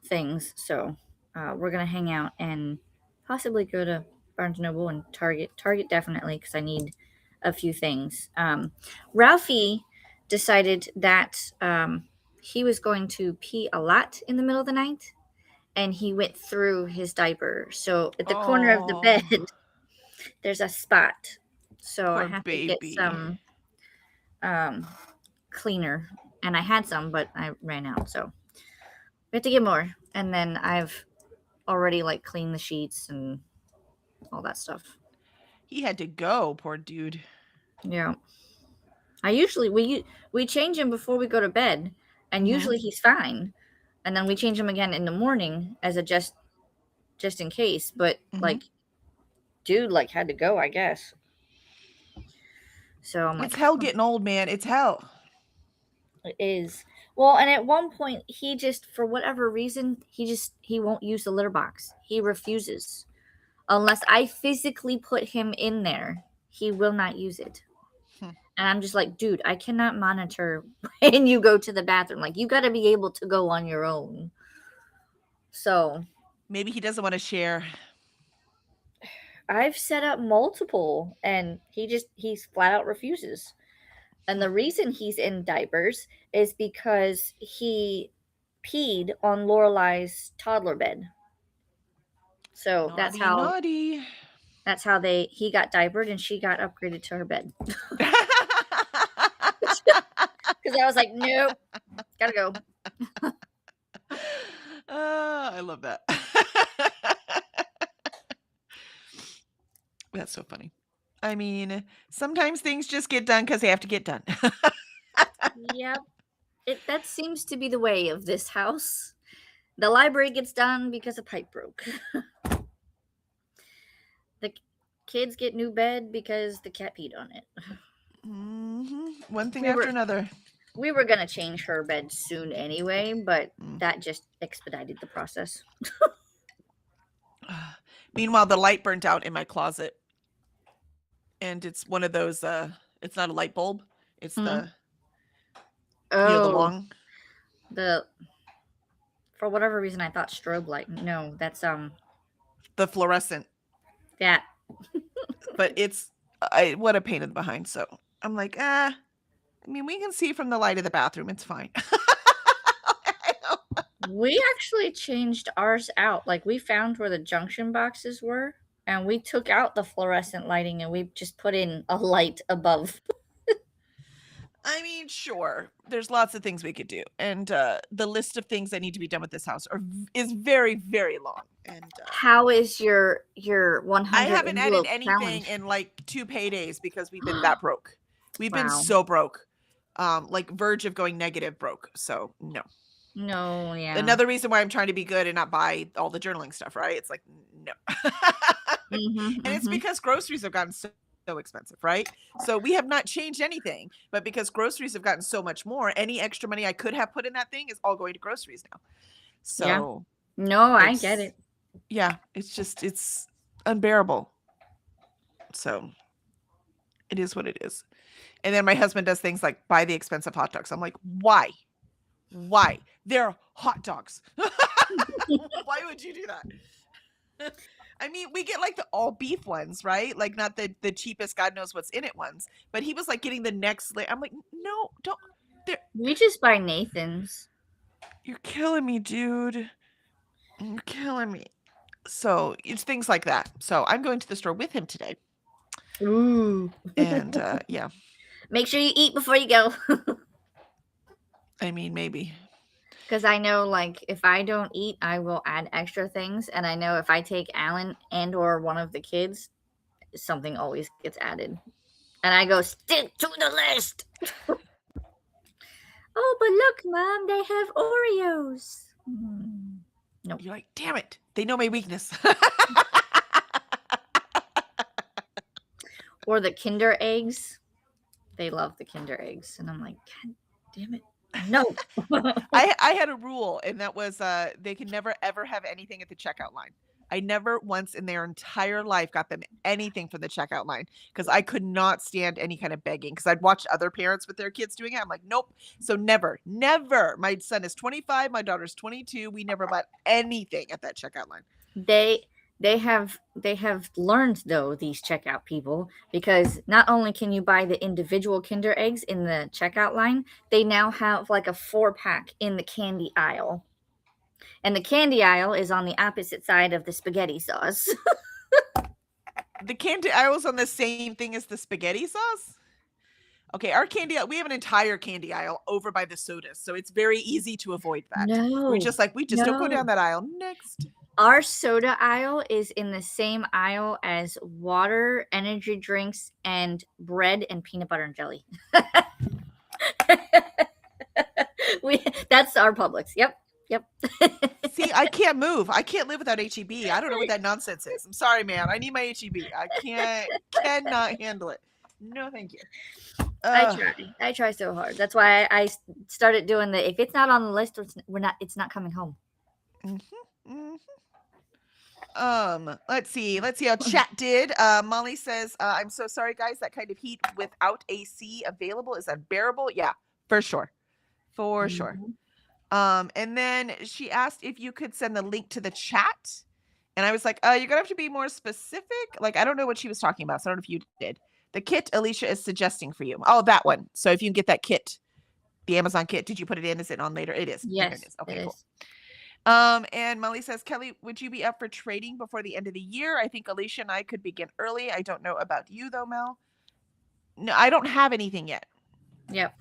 things. So we're gonna hang out and possibly go to Barnes & Noble and Target. Target definitely, because I need a few things. Ralphie decided that he was going to pee a lot in the middle of the night, and he went through his diaper. So at the corner of the bed, there's a spot. So I have to get some cleaner, and I had some, but I ran out. So we have to get more. And then I've already cleaned the sheets and all that stuff. He had to go, poor dude. Yeah. I usually we change him before we go to bed, and usually he's fine. And then we change him again in the morning as a just in case. But dude had to go, I guess. So I'm like, it's hell getting old, man. It's hell. It is. Well, and at one point he just, for whatever reason, he won't use the litter box. He refuses. Unless I physically put him in there, he will not use it. And I'm just like, dude, I cannot monitor when you go to the bathroom. You got to be able to go on your own. So maybe he doesn't want to share. I've set up multiple, and he flat out refuses. And the reason he's in diapers is because he peed on Lorelei's toddler bed. So naughty, that's how naughty. That's how he got diapered, and she got upgraded to her bed. Because I was like, nope, gotta go. I love that. That's so funny. I mean, sometimes things just get done because they have to get done. Yep. That seems to be the way of this house. The library gets done because a pipe broke. The kids get new bed because the cat peed on it. One thing after another. We were going to change her bed soon anyway, but that just expedited the process. Meanwhile, the light burnt out in my closet. And it's one of those, it's not a light bulb. It's the long. For whatever reason, I thought strobe light. No, that's the fluorescent. Yeah. But it's, what a pain in the behind. So I'm like, I mean, we can see from the light of the bathroom. It's fine. We actually changed ours out. We found where the junction boxes were, and we took out the fluorescent lighting, and we just put in a light above. I mean, sure. There's lots of things we could do. And the list of things that need to be done with this house is very, very long. And how is your 100? I haven't added anything challenge? in 2 paydays because we've been that broke. We've been so broke. like verge of going negative broke. So no. No, yeah. Another reason why I'm trying to be good and not buy all the journaling stuff, right? It's like, no. And it's because groceries have gotten so expensive, right? So we have not changed anything, but because groceries have gotten so much more, any extra money I could have put in that thing is all going to groceries now. Yeah. So No, I get it's- it. yeah, it's unbearable. So it is what it is. And then my husband does things like buy the expensive hot dogs. I'm like, why? Why? They're hot dogs. Why would you do that? I mean, we get like the all beef ones, right? Like not the cheapest God knows what's in it ones. But he was like getting the next layer. I'm like, no, don't. We just buy Nathan's. You're killing me, dude. You're killing me. So it's things like that. So I'm going to the store with him today. Ooh. And yeah, Make sure you eat before you go. I mean, maybe. Because I know, like, if I don't eat, I will add extra things. And I know if I take Alan and or one of the kids, something always gets added. And I go, stick to the list. Oh, but look, Mom, they have Oreos. Nope. You're like, damn it. They know my weakness. Or the Kinder eggs. They love the Kinder eggs. And I'm like, God damn it. No. I had a rule, and that was they can never ever have anything at the checkout line. I never once in their entire life got them anything from the checkout line because I could not stand any kind of begging because I'd watched other parents with their kids doing it. I'm like, nope. So never. My son is 25, my daughter's 22. We never bought anything at that checkout line. They have learned, though, these checkout people, because not only can you buy the individual Kinder eggs in the checkout line, they now have like a 4-pack in the candy aisle. And the candy aisle is on the opposite side of the spaghetti sauce. The candy aisle's on the same thing as the spaghetti sauce? Okay, our candy we have an entire candy aisle over by the sodas, so it's very easy to avoid that. We just don't go down that aisle. Next. Our soda aisle is in the same aisle as water, energy drinks, and bread and peanut butter and jelly. That's our Publix. Yep. See, I can't move. I can't live without HEB. I don't know what that nonsense is. I'm sorry, man. I need my HEB. I cannot handle it. No, thank you. I try so hard. That's why I started doing the, if it's not on the list, it's not coming home. Let's see how chat did. Molly says, I'm so sorry, guys. That kind of heat without AC available is unbearable. Yeah, for sure. Sure. And then she asked if you could send the link to the chat. And I was like, you're gonna have to be more specific. Like, I don't know what she was talking about. So I don't know if you did. The kit Alicia is suggesting for you. Oh, that one. So if you can get that kit, the Amazon kit, did you put it in? Is it on later? It is. Yes. It is. Okay, it cool. is. And Molly says, Kelly, would you be up for trading before the end of the year? I think Alicia and I could begin early. I don't know about you though, Mel. No, I don't have anything yet. Yep.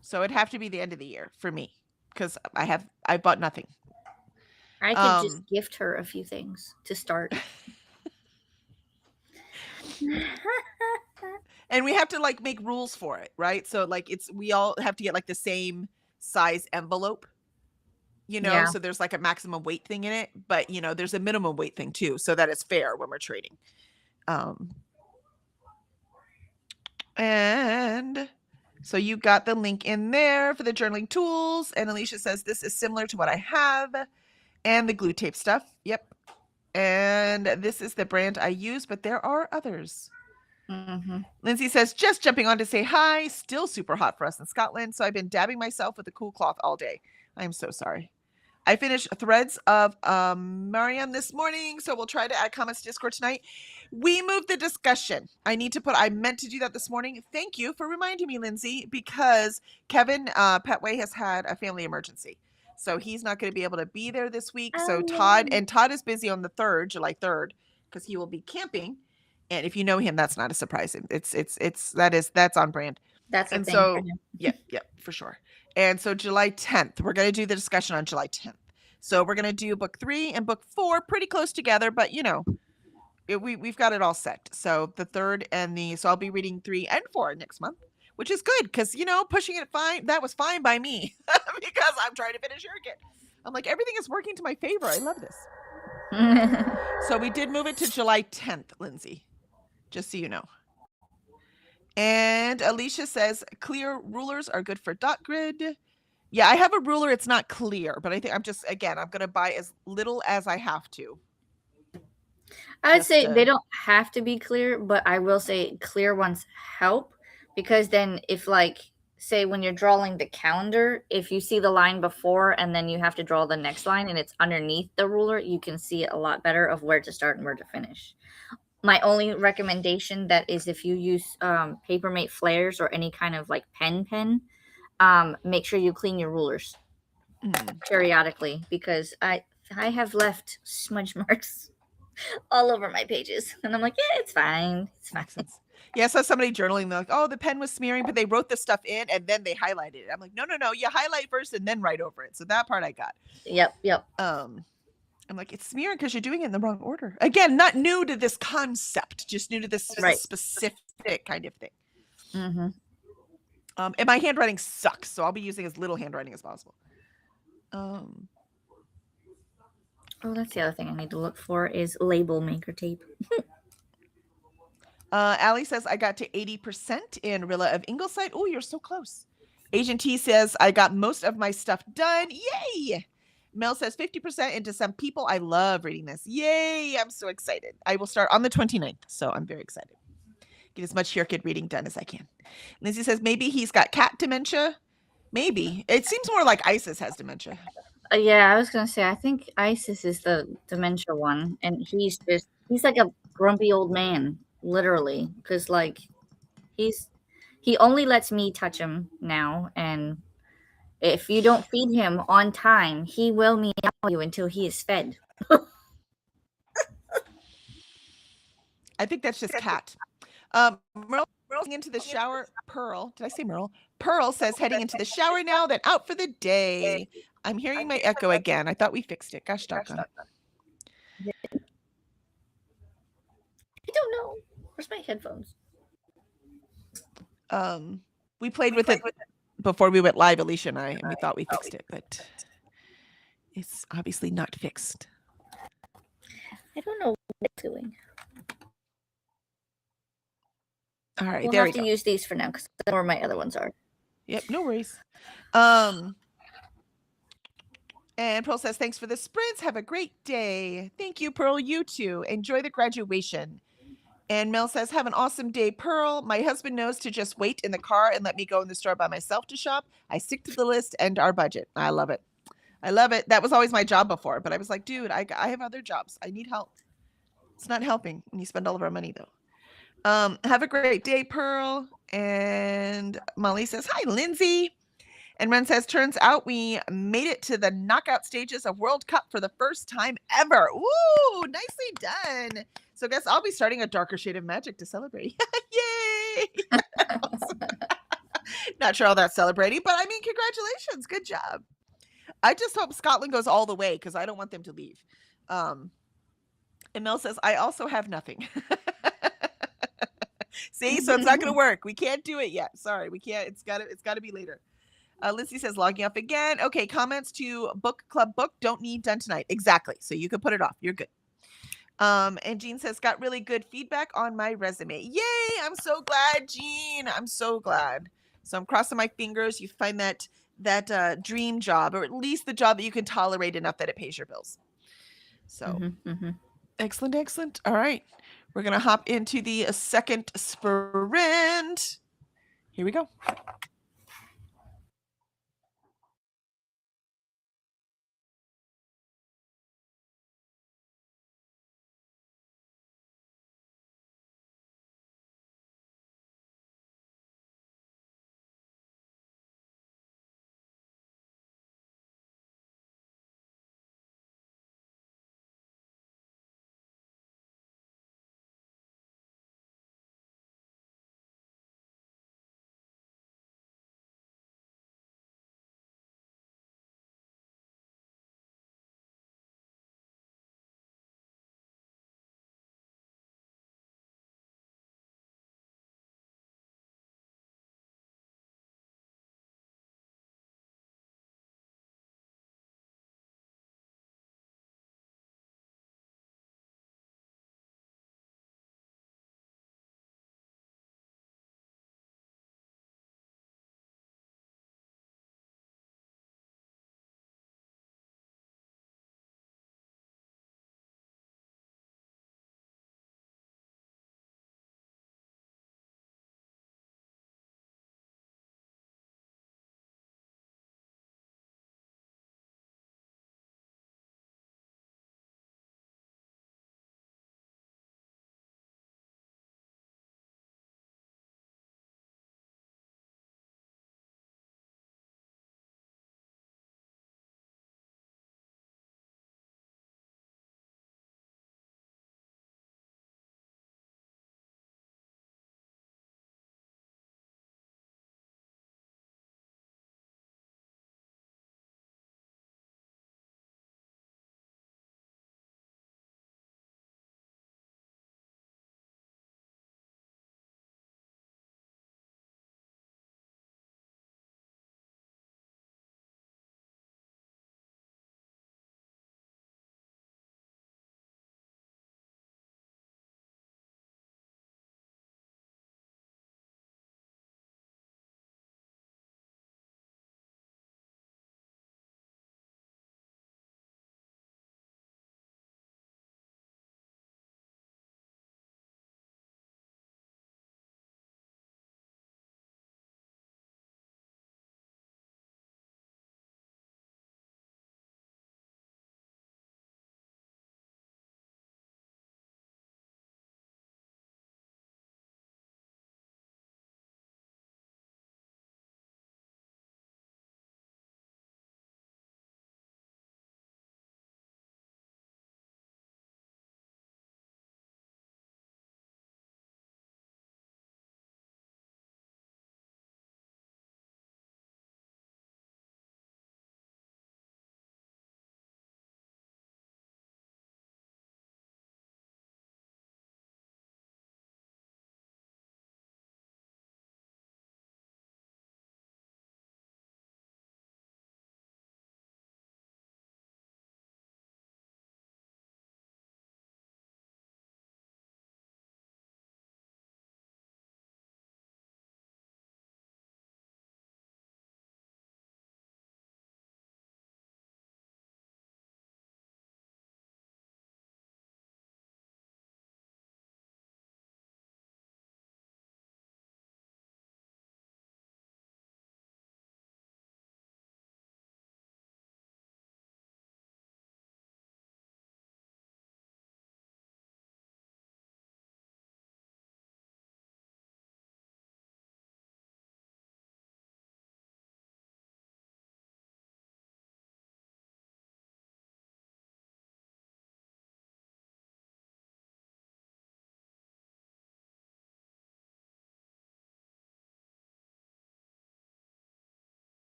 So it'd have to be the end of the year for me because I bought nothing. I could just gift her a few things to start. And we have to like make rules for it, right? So like we all have to get like the same size envelope, Yeah. so there's like a maximum weight thing in it, but there's a minimum weight thing too, so that it's fair when we're trading. And so you got the link in there for the journaling tools, and Alicia says this is similar to what I have, and the glue tape stuff. Yep. And this is the brand I use, but there are others. Mm-hmm. Lindsay says, just jumping on to say hi. Still super hot for us in Scotland, so I've been dabbing myself with a cool cloth all day. I'm so sorry. I finished Threads of Marianne this morning, so we'll try to add comments to Discord tonight. We moved the discussion. I meant to do that this morning. Thank you for reminding me, Lindsay, because Kevin Petway has had a family emergency. So he's not going to be able to be there this week. So Todd is busy on the 3rd, July 3rd, because he will be camping. And if you know him, that's not a surprise. That's on brand. That's a and thing so for him. yeah, for sure. And so July 10th, we're going to do the discussion on July 10th. So we're going to do book 3 and book 4 pretty close together, but we've got it all set. So the 3rd so I'll be reading 3 and 4 next month. which is good because, pushing it fine, that was fine by me because I'm trying to finish Hurricane. I'm like, everything is working to my favor. I love this. So we did move it to July 10th, Lindsay, just so you know. And Alicia says clear rulers are good for dot grid. Yeah, I have a ruler. It's not clear, but I think I'm going to buy as little as I have to. I'd say they don't have to be clear, but I will say clear ones help, because then if, like, say when you're drawing the calendar, if you see the line before and then you have to draw the next line and it's underneath the ruler, you can see a lot better of where to start and where to finish. My only recommendation that is if you use Papermate flares or any kind of like pen, make sure you clean your rulers periodically, because I have left smudge marks all over my pages, and I'm like, yeah, it's fine. It's fine. Yeah, I saw somebody journaling. They're like, oh, the pen was smearing, but they wrote the stuff in and then they highlighted it. I'm like, no, you highlight first and then write over it. So that part I got. Yep. I'm like, it's smearing because you're doing it in the wrong order. Again, not new to this concept, just new to this specific kind of thing. Mm-hmm. And my handwriting sucks, so I'll be using as little handwriting as possible. Oh, that's the other thing I need to look for is label maker tape. Allie says, I got to 80% in Rilla of Ingleside. Oh, you're so close. Agent T says, I got most of my stuff done. Yay! Mel says 50% into Some People. I love reading this. Yay! I'm so excited. I will start on the 29th, so I'm very excited. Get as much Here Kid reading done as I can. Lindsay says, maybe he's got cat dementia. Maybe. It seems more like Isis has dementia. Yeah, I was going to say, I think Isis is the dementia one, and he's like a grumpy old man, literally, because, like, he only lets me touch him now, and if you don't feed him on time, he will meow you until he is fed. I think that's just cat. Merle heading into the shower. Pearl, did I say Merle? Pearl says heading into the shower now, then out for the day. I'm hearing my echo again. I thought we fixed it. Gosh doggone. I don't know. Where's my headphones? We played with it before we went live, Alicia and I, and we thought we fixed it, but it's obviously not fixed. I don't know what it's doing. All right, we'll there have we to go. use these for now because that's where my other ones are. Yep, no worries. And Pearl says, thanks for the sprints. Have a great day. Thank you, Pearl. You too. Enjoy the graduation. And Mel says, have an awesome day, Pearl. My husband knows to just wait in the car and let me go in the store by myself to shop. I stick to the list and our budget. I love it. I love it. That was always my job before, but I was like, dude, I have other jobs. I need help. It's not helping when you spend all of our money, though. Have a great day, Pearl. And Molly says, hi, Lindsay. And Ren says, turns out we made it to the knockout stages of World Cup for the first time ever. Ooh, nicely done. So I guess I'll be starting a darker shade of magic to celebrate. Yay! Not sure how that's celebrating, but I mean, congratulations. Good job. I just hope Scotland goes all the way because I don't want them to leave. And Mel says, I also have nothing. See, so it's not going to work. We can't do it yet. Sorry, we can't. It's got to be later. Lindsay says, logging off again. Okay, comments to book club book don't need done tonight. Exactly. So you can put it off. You're good. And Jean says, got really good feedback on my resume. Yay! I'm so glad, Jean. I'm so glad. So I'm crossing my fingers. You find that dream job, or at least the job that you can tolerate enough that it pays your bills. So excellent. All right. We're going to hop into the second sprint. Here we go.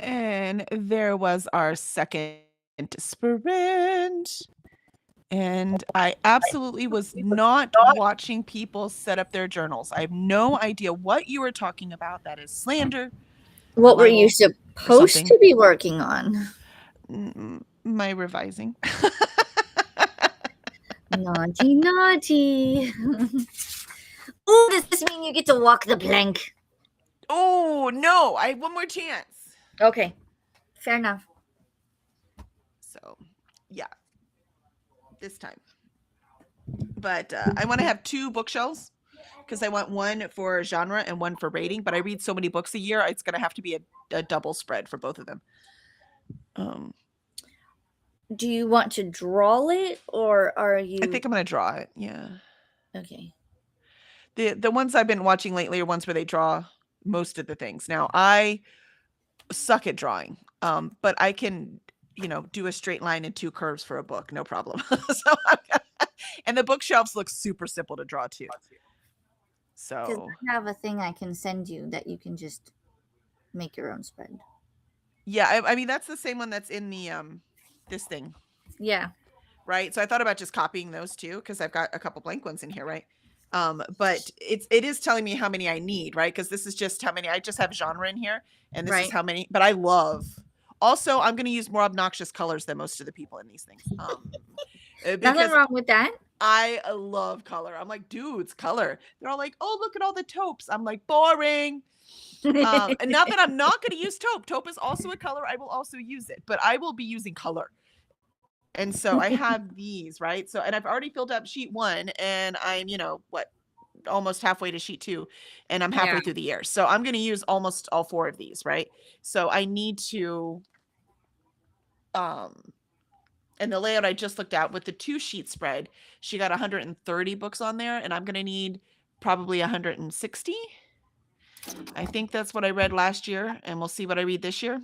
And there was our second sprint. And I absolutely was not watching people set up their journals. I have no idea what you were talking about. That is slander. What were you libel, supposed something. to be working on? My revising. Naughty, naughty. Ooh, does this mean you get to walk the plank? Oh, no. I have one more chance. Okay. Fair enough. So, yeah. This time. But I want to have 2 bookshelves because I want one for genre and one for rating. But I read so many books a year, it's going to have to be a double spread for both of them. Do you want to draw it, or are you? I think I'm going to draw it. Yeah. Okay. The ones I've been watching lately are ones where they draw most of the things. Now, I suck at drawing, but I can, do a straight line and 2 curves for a book, no problem. And the bookshelves look super simple to draw too. So I have a thing I can send you that you can just make your own spread. Yeah, I mean that's the same one that's in the this thing. Yeah. Right. So I thought about just copying those too because I've got a couple blank ones in here, right? But it is telling me how many I need, right? Because this is just how many I just have genre in here, and this is how many. But I love. Also, I'm going to use more obnoxious colors than most of the people in these things. Nothing wrong with that. I love color. I'm like, dudes, color. They're all like, oh, look at all the taupes. I'm like, boring. And not that I'm not going to use taupe. Taupe is also a color. I will also use it, but I will be using color. And so I have these, right? So, and I've already filled up sheet 1 and I'm, almost halfway to sheet 2 and I'm halfway through the year. So I'm going to use almost all 4 of these, right? So I need to, and the layout I just looked at with the 2 sheet spread, she got 130 books on there and I'm going to need probably 160. I think that's what I read last year and we'll see what I read this year.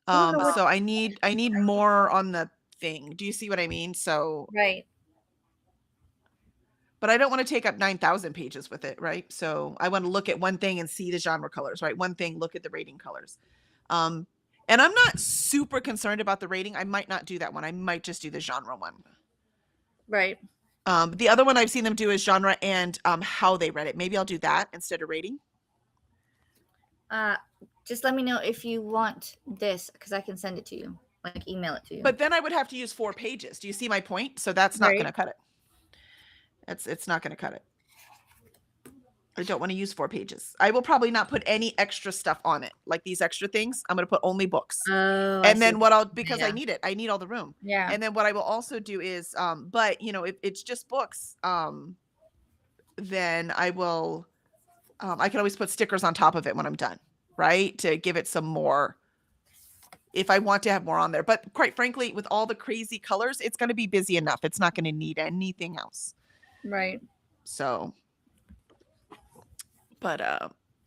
So I need more on the thing. Do you see what I mean? So right. But I don't want to take up 9,000 pages with it, right? So I want to look at one thing and see the genre colors, right? One thing, look at the rating colors. And I'm not super concerned about the rating. I might not do that one. I might just do the genre one. Right. The other one I've seen them do is genre and how they read it. Maybe I'll do that instead of rating. Just let me know if you want this because I can send it to you, like email it to you. But then I would have to use 4 pages. Do you see my point? So that's not going to cut it. It's not going to cut it. I don't want to use 4 pages. I will probably not put any extra stuff on it, like these extra things. I'm going to put only books. Oh, and then what I'll, because I need it. I need all the room. Yeah. And then what I will also do is, but if it's just books, then I will, I can always put stickers on top of it when I'm done, right? To give it some more, if I want to have more on there. But quite frankly, with all the crazy colors, it's going to be busy enough. It's not going to need anything else. Right. So, but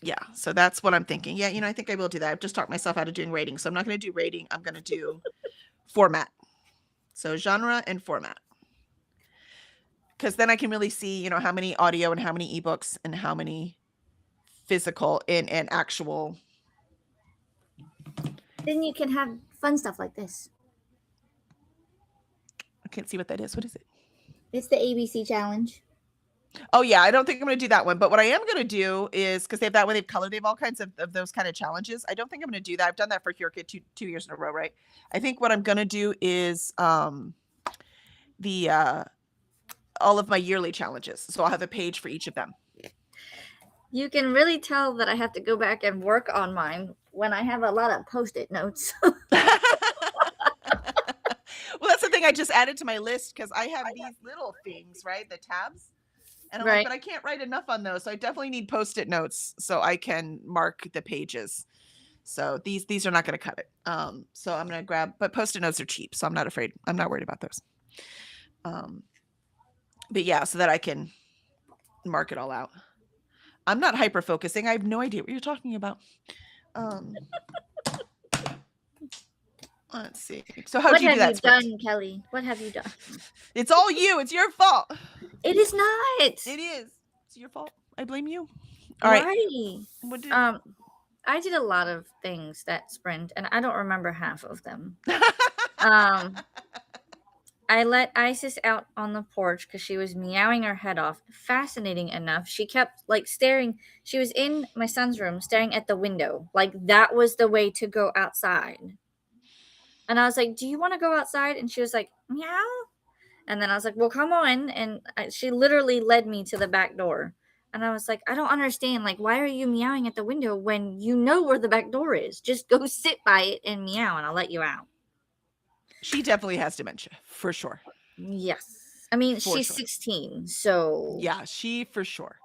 yeah, so that's what I'm thinking. Yeah, I think I will do that. I've just talked myself out of doing rating. So I'm not going to do rating. I'm going to do format. So genre and format. Because then I can really see, how many audio and how many ebooks and how many physical in an actual. Then you can have fun stuff like this. I can't see what that is. What is it? It's the ABC challenge. Oh, yeah. I don't think I'm going to do that one. But what I am going to do is, because they have that one, they've colored, they have all kinds of those kind of challenges. I don't think I'm going to do that. I've done that for HearKit 2 years in a row, right? I think what I'm going to do is all of my yearly challenges. So I'll have a page for each of them. You can really tell that I have to go back and work on mine when I have a lot of Post-it notes. Well, that's the thing I just added to my list because I have these little things, right? The tabs. And I'm like, but I can't write enough on those. So I definitely need Post-it notes so I can mark the pages. So these are not going to cut it. So I'm going to grab, but Post-it notes are cheap. So I'm not afraid. I'm not worried about those. But yeah, so that I can mark it all out. I'm not hyper focusing. I have no idea what you're talking about. Let's see. So how do you do that? What have you done, Kelly? What have you done? It's all you. It's your fault. It is not. It is. It's your fault. I blame you. All right. What did I did a lot of things that sprint, and I don't remember half of them. Um, I let Isis out on the porch because she was meowing her head off. Fascinating enough, she kept like staring. She was in my son's room, staring at the window, like that was the way to go outside. And I was like, "Do you want to go outside?" And she was like, "Meow." And then I was like, "Well, come on." And she literally led me to the back door. And I was like, "I don't understand. Like, why are you meowing at the window when you know where the back door is? Just go sit by it and meow, and I'll let you out." She definitely has dementia, for sure. Yes. I mean, For she's sure. 16, so. Yeah, she for sure.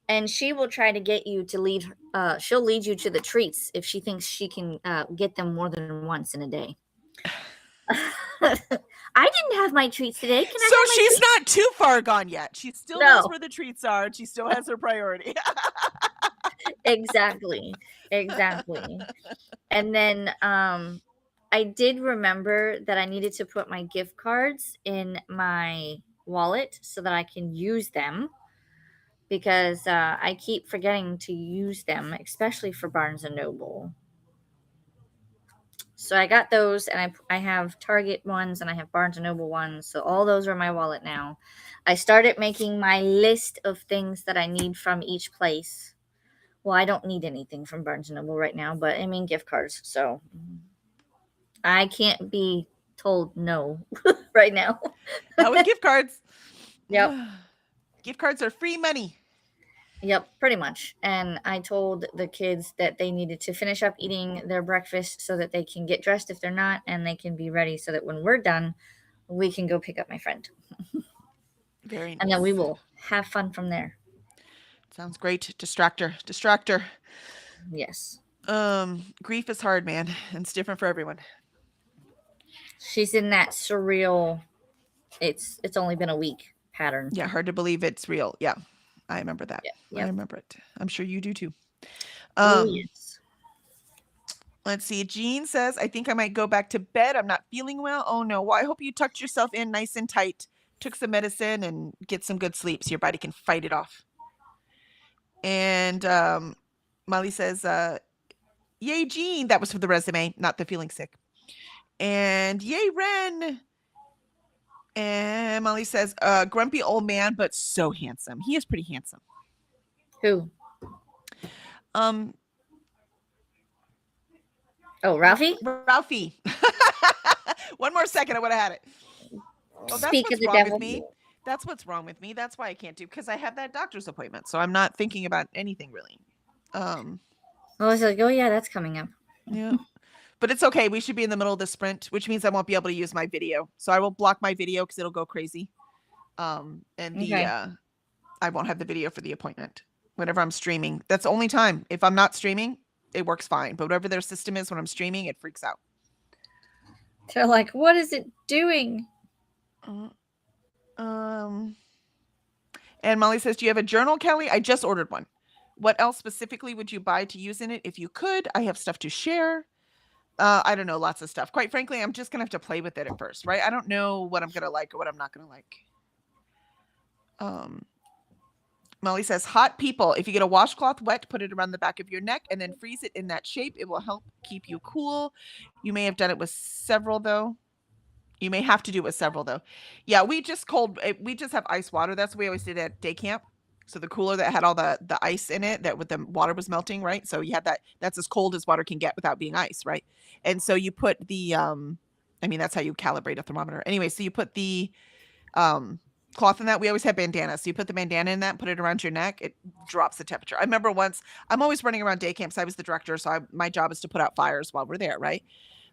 And she will try to get you to lead. She'll lead you to the treats if she thinks she can get them more than once in a day. I didn't have my treats today. Can I So have my she's treats? not too far gone yet. She still knows No. where the treats are, and she still has her priority. Exactly. And then I did remember that I needed to put my gift cards in my wallet so that I can use them, because I keep forgetting to use them, especially for Barnes and Noble. So I got those, and I have Target ones and I have Barnes and Noble ones. So all those are in my wallet now. I started making my list of things that I need from each place. Well, I don't need anything from Barnes and Noble right now, but I mean gift cards. So I can't be told no right now. Not with gift cards. Yep. Gift cards are free money. Yep, pretty much. And I told the kids that they needed to finish up eating their breakfast so that they can get dressed if they're not, and they can be ready so that when we're done, we can go pick up my friend. Very nice. And then we will have fun from there. Sounds great. Distractor. Yes. Grief is hard, man. And it's different for everyone. She's in that surreal, it's only been a week pattern. Yeah, hard to believe it's real. Yeah. I remember that. Yep. I remember it. I'm sure you do too. Yes. Let's see. Jean says, I think I might go back to bed. I'm not feeling well. Oh no. Well, I hope you tucked yourself in nice and tight, took some medicine, and get some good sleep so your body can fight it off. And Molly says, yay, Jean. That was for the resume, not the feeling sick. And yay, Ren. And Molly says, grumpy old man, but so handsome. He is pretty handsome. Who? Oh, Ralphie? Ralphie. One more second, I would have had it. Oh, that's Speak of what's the wrong devil. with me. That's what's wrong with me. That's why I can't do, because I have that doctor's appointment. So I'm not thinking about anything really. I was like, oh yeah, that's coming up. Yeah. But it's okay. We should be in the middle of the sprint, which means I won't be able to use my video. So I will block my video because it'll go crazy. And I won't have the video for the appointment whenever I'm streaming. That's the only time. If I'm not streaming, it works fine. But whatever their system is when I'm streaming, it freaks out. They're like, what is it doing? And Molly says, do you have a journal, Kelly? I just ordered one. What else specifically would you buy to use in it if you could? I have stuff to share. I don't know, lots of stuff. Quite frankly, I'm just going to have to play with it at first, right? I don't know what I'm going to like or what I'm not going to like. Molly says, hot people. If you get a washcloth wet, put it around the back of your neck and then freeze it in that shape. It will help keep you cool. You may have done it with several, though. You may have to do it with several, though. Yeah, we just have ice water. That's what we always did at day camp. So the cooler that had all the ice in it, that with the water was melting, right? So you had that. That's as cold as water can get without being ice, right? And so you put the, that's how you calibrate a thermometer. Anyway, so you put the cloth in that. We always have bandana. So you put the bandana in that, put it around your neck. It drops the temperature. I remember once, I'm always running around day camps. I was the director. So my job is to put out fires while we're there, right?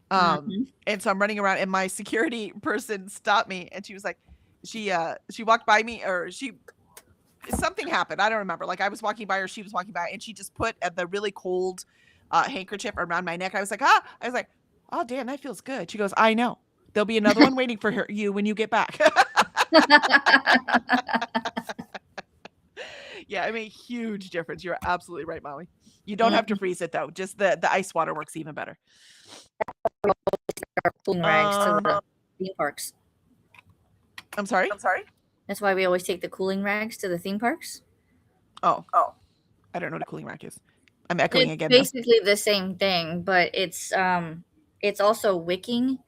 And so I'm running around and my security person stopped me and she was like, she walked by me, or something happened. I don't remember. Like I was walking by or she was walking by and she just put the really cold handkerchief around my neck. I was like, oh damn, that feels good. She goes, I know. There'll be another one waiting for you when you get back. Yeah, it made a huge difference. You're absolutely right, Molly. You don't have to freeze it though. Just the ice water works even better. Cooling rags to the theme parks. I'm sorry? That's why we always take the cooling rags to the theme parks. Oh. I don't know what a cooling rack is. I'm echoing It's again. Though. basically the same thing, but it's also wicking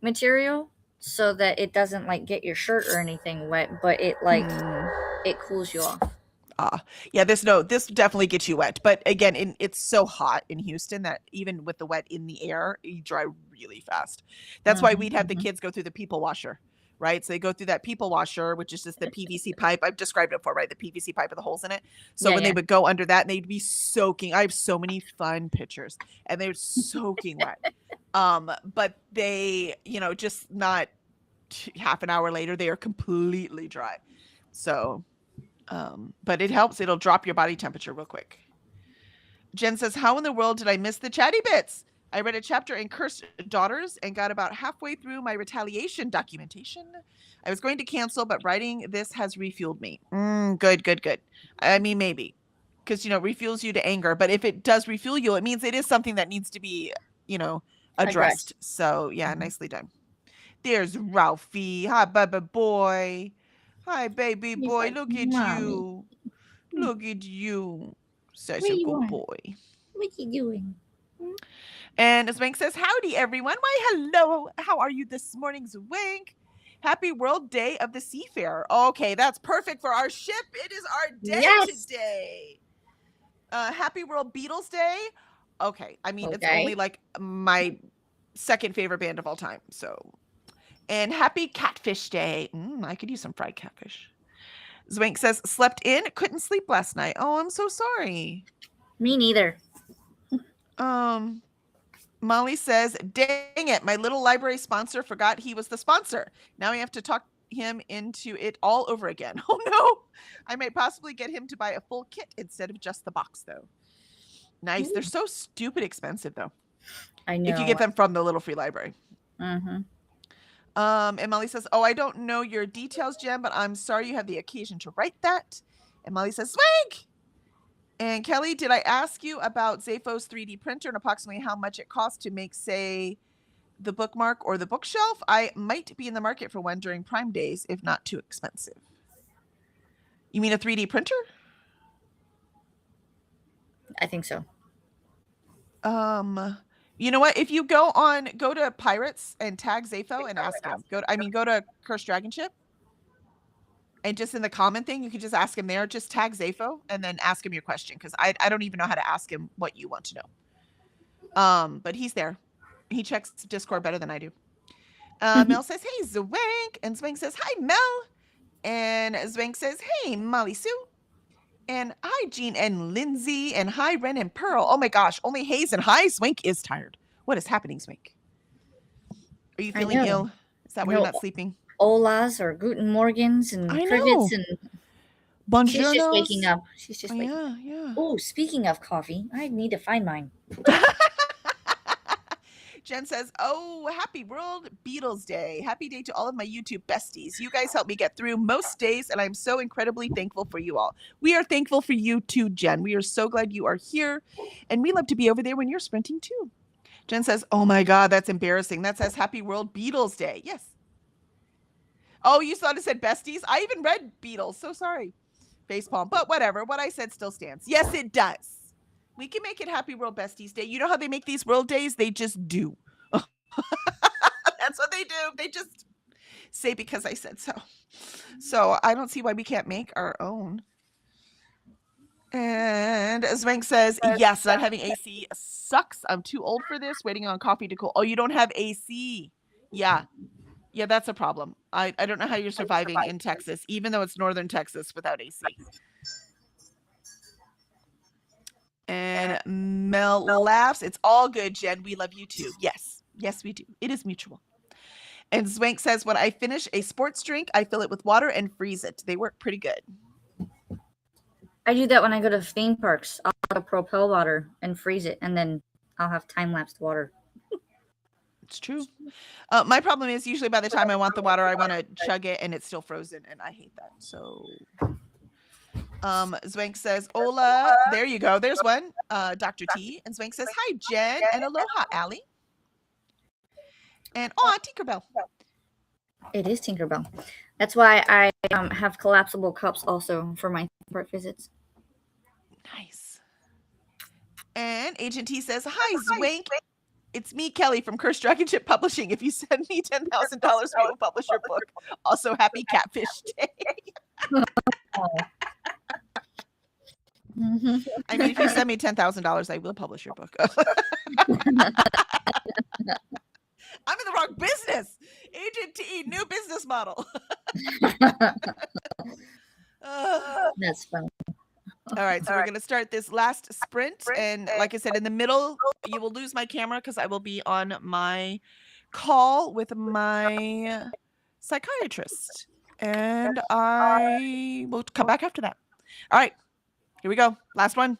material so that it doesn't like get your shirt or anything wet, but it like it cools you off. Yeah, this definitely gets you wet. But again, it's so hot in Houston that even with the wet in the air, you dry really fast. That's why we'd have the kids go through the people washer, right? So they go through that people washer, which is just the PVC pipe. I've described it before, right? The PVC pipe with the holes in it. So when they would go under that, they'd be soaking. I have so many fun pictures, and they're soaking wet. But they, just not half an hour later, they are completely dry. So. But it helps. It'll drop your body temperature real quick. Jen says, how in the world did I miss the chatty bits? I read a chapter in Cursed Daughters and got about halfway through my retaliation documentation. I was going to cancel, but writing this has refueled me. Good. I mean, maybe. Because, refuels you to anger. But if it does refuel you, it means it is something that needs to be, addressed. So, yeah, nicely done. There's Ralphie. Hi, baby boy. Hi, baby boy. Look at you. Look at you. Such a good boy. What you doing? And Zwank says, howdy, everyone. Why, hello. How are you this morning, Zwank? Happy World Day of the Seafarer. Okay, that's perfect for our ship. It is our day today. Happy World Beatles Day. Okay, I mean, it's only like my second favorite band of all time, so... And happy Catfish Day. I could use some fried catfish. Zwank says, slept in, couldn't sleep last night. Oh, I'm so sorry. Me neither. Molly says, dang it, my little library sponsor forgot he was the sponsor. Now we have to talk him into it all over again. Oh no, I might possibly get him to buy a full kit instead of just the box though. Nice. They're so stupid expensive though. I know. If you get them from the Little Free Library. And Molly says, oh, I don't know your details, Jen, but I'm sorry you have the occasion to write that. And Molly says, Swag! And Kelly, did I ask you about Zaphos 3D printer and approximately how much it costs to make, say, the bookmark or the bookshelf? I might be in the market for one during Prime Days, if not too expensive. You mean a 3D printer? I think so. You know what? If you go to Pirates and tag Zapho and ask him. Go to Cursed Dragon Ship. And just in the comment thing, you can just ask him there. Just tag Zapho and then ask him your question. Because I don't even know how to ask him what you want to know. But he's there. He checks Discord better than I do. Mel says, hey, Zwank. And Zwank says, hi, Mel. And Zwank says, hey, Molly Sue. And hi, Jean and Lindsay. And hi, Ren and Pearl. Oh my gosh, only Hayes and hi, Swink is tired. What is happening, Swink? Are you feeling ill? Is that why you're not sleeping? Olas or Guten Morgens and Privets and Bonjournos. She's just waking up. She's just waking up. Yeah. Oh, speaking of coffee, I need to find mine. Jen says, oh, happy World Beatles Day. Happy day to all of my YouTube besties. You guys help me get through most days, and I'm so incredibly thankful for you all. We are thankful for you too, Jen. We are so glad you are here, and we love to be over there when you're sprinting too. Jen says, oh my God, that's embarrassing. That says Happy World Beatles Day. Yes. Oh, you thought it said besties? I even read Beatles. So sorry. Facepalm. But whatever. What I said still stands. Yes, it does. We can make it Happy World Besties Day. You know how they make these world days? They just do. That's what they do. They just say because I said so. So I don't see why we can't make our own. And Zwank says, yes, not having AC sucks. I'm too old for this. Waiting on coffee to cool. Oh, you don't have AC. Yeah. Yeah, that's a problem. I don't know how you're surviving in Texas, even though it's northern Texas without AC. And Mel laughs. It's all good, Jen. We love you too. Yes. Yes, we do. It is mutual. And Zwank says, when I finish a sports drink, I fill it with water and freeze it. They work pretty good. I do that when I go to theme parks. I'll have Propel water and freeze it, and then I'll have time-lapsed water. It's true. My problem is usually by the time I want the water, I want to chug it, and it's still frozen, and I hate that. So... Zwank says, hola. There you go. There's one. Dr. T. And Zwank says, hi, Jen. And aloha, Allie. And Tinkerbell. It is Tinkerbell. That's why I have collapsible cups also for my park visits. Nice. And Agent T says, "Hi, Zwank. It's me, Kelly from Cursed Dragon Ship Publishing. If you send me $10,000, we will publish your book. Also, happy Catfish Day." I mean, if you send me $10,000, I will publish your book. I'm in the wrong business. Agent T, new business model. That's fun. All right, so we're going to start this last sprint. And like I said, in the middle, you will lose my camera because I will be on my call with my psychiatrist. And I will come back after that. All right, here we go. Last one.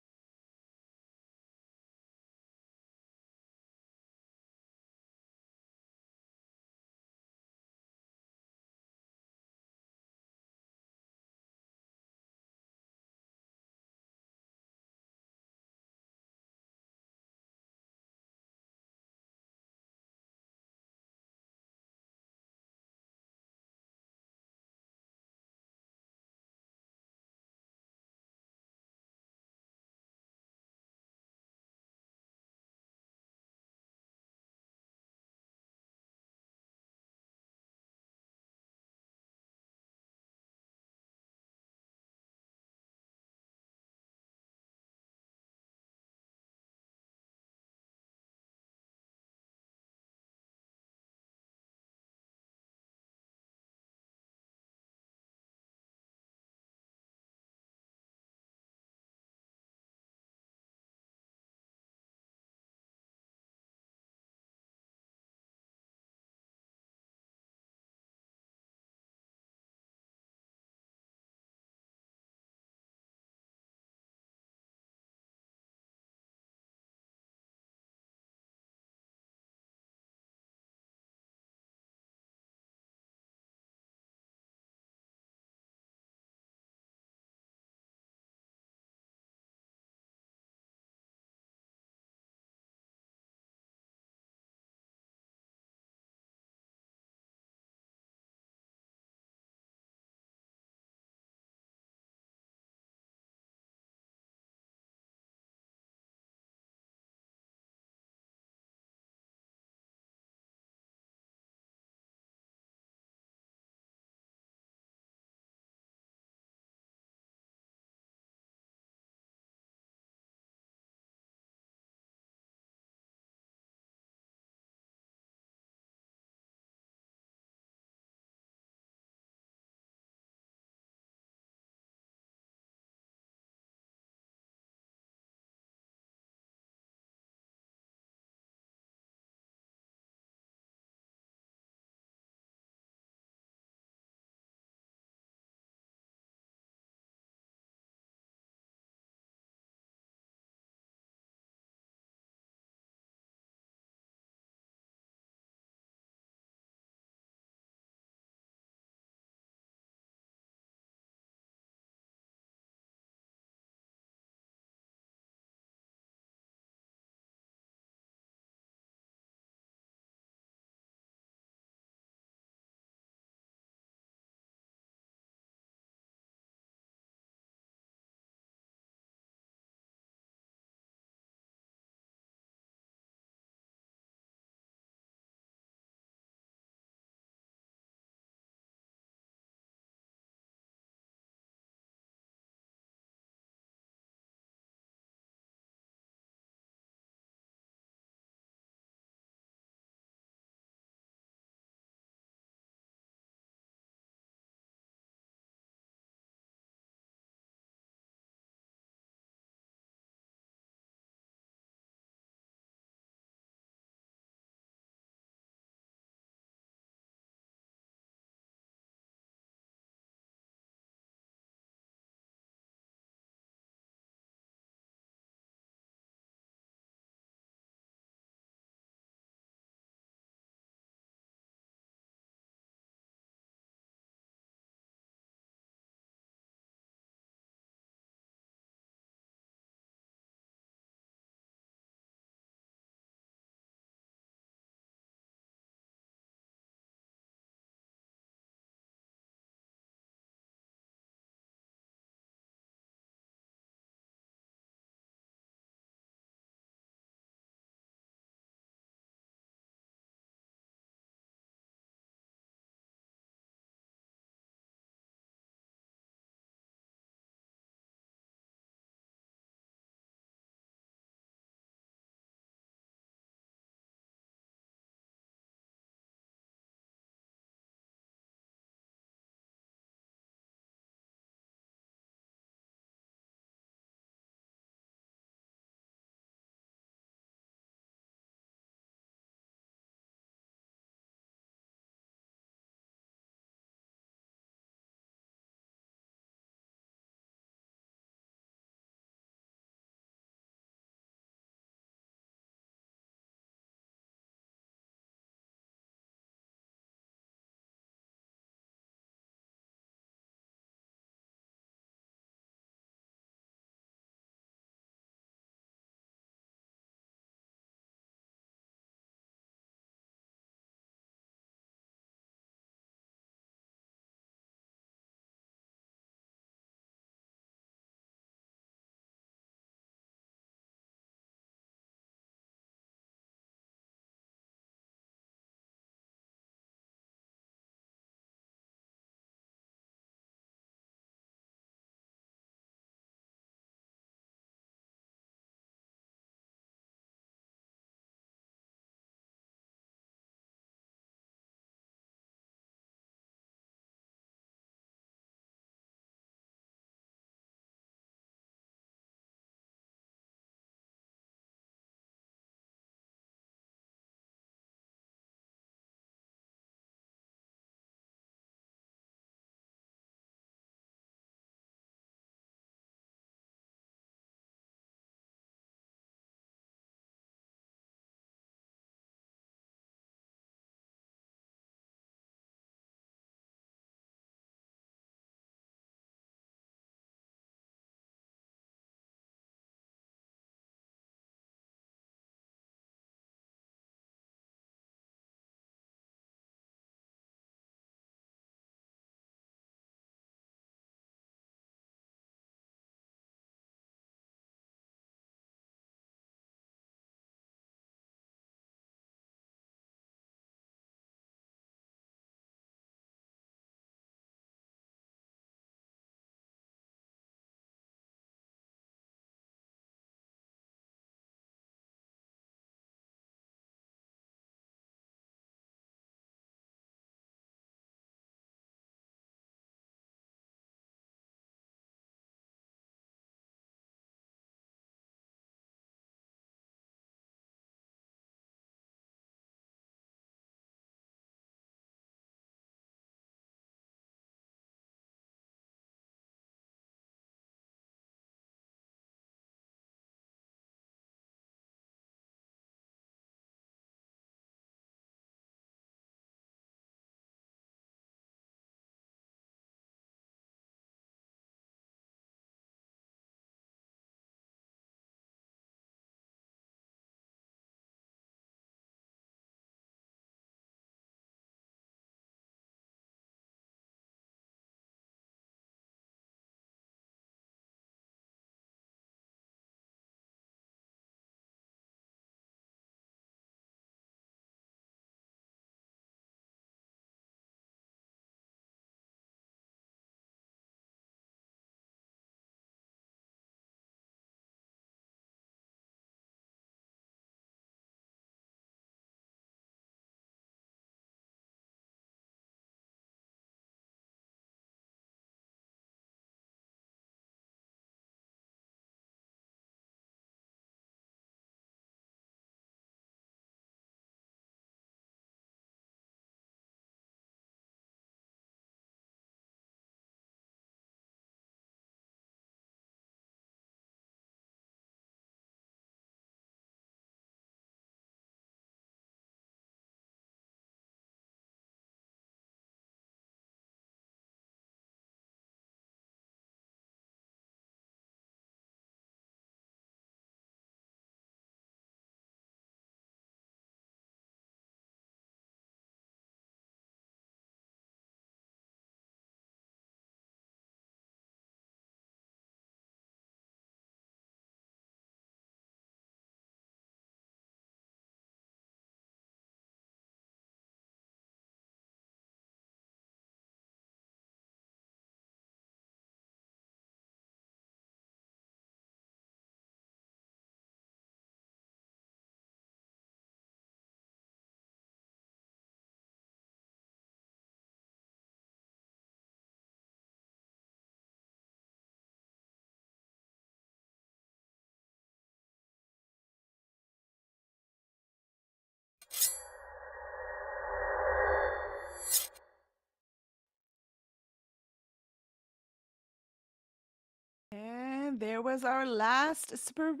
And there was our last sprint.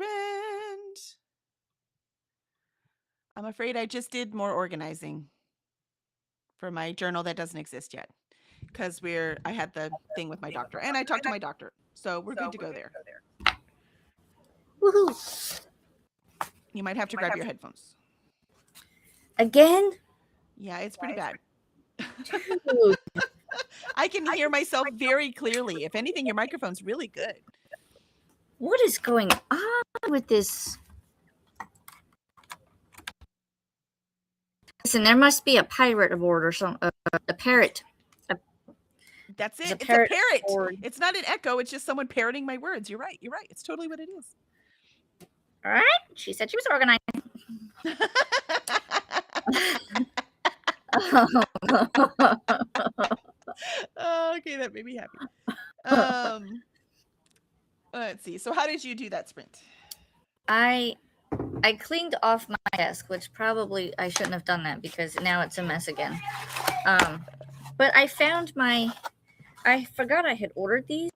I'm afraid I just did more organizing for my journal that doesn't exist yet because I had the thing with my doctor and I talked to my doctor. So we're good to go there. Woohoo! You might have to grab your headphones. Again? Yeah, it's pretty bad. Dude, I can hear myself very clearly. If anything, your microphone's really good. what is going on with this? Listen, there must be a pirate aboard or something. A parrot. That's It's it. a It's parrot a parrot. aboard. It's not an echo. It's just someone parroting my words. You're right. You're right. It's totally what it is. All right. She said she was organized. Oh, okay, that made me happy. Let's see. So how did you do that sprint? I cleaned off my desk, which probably I shouldn't have done that because now it's a mess again. But I found I forgot I had ordered these,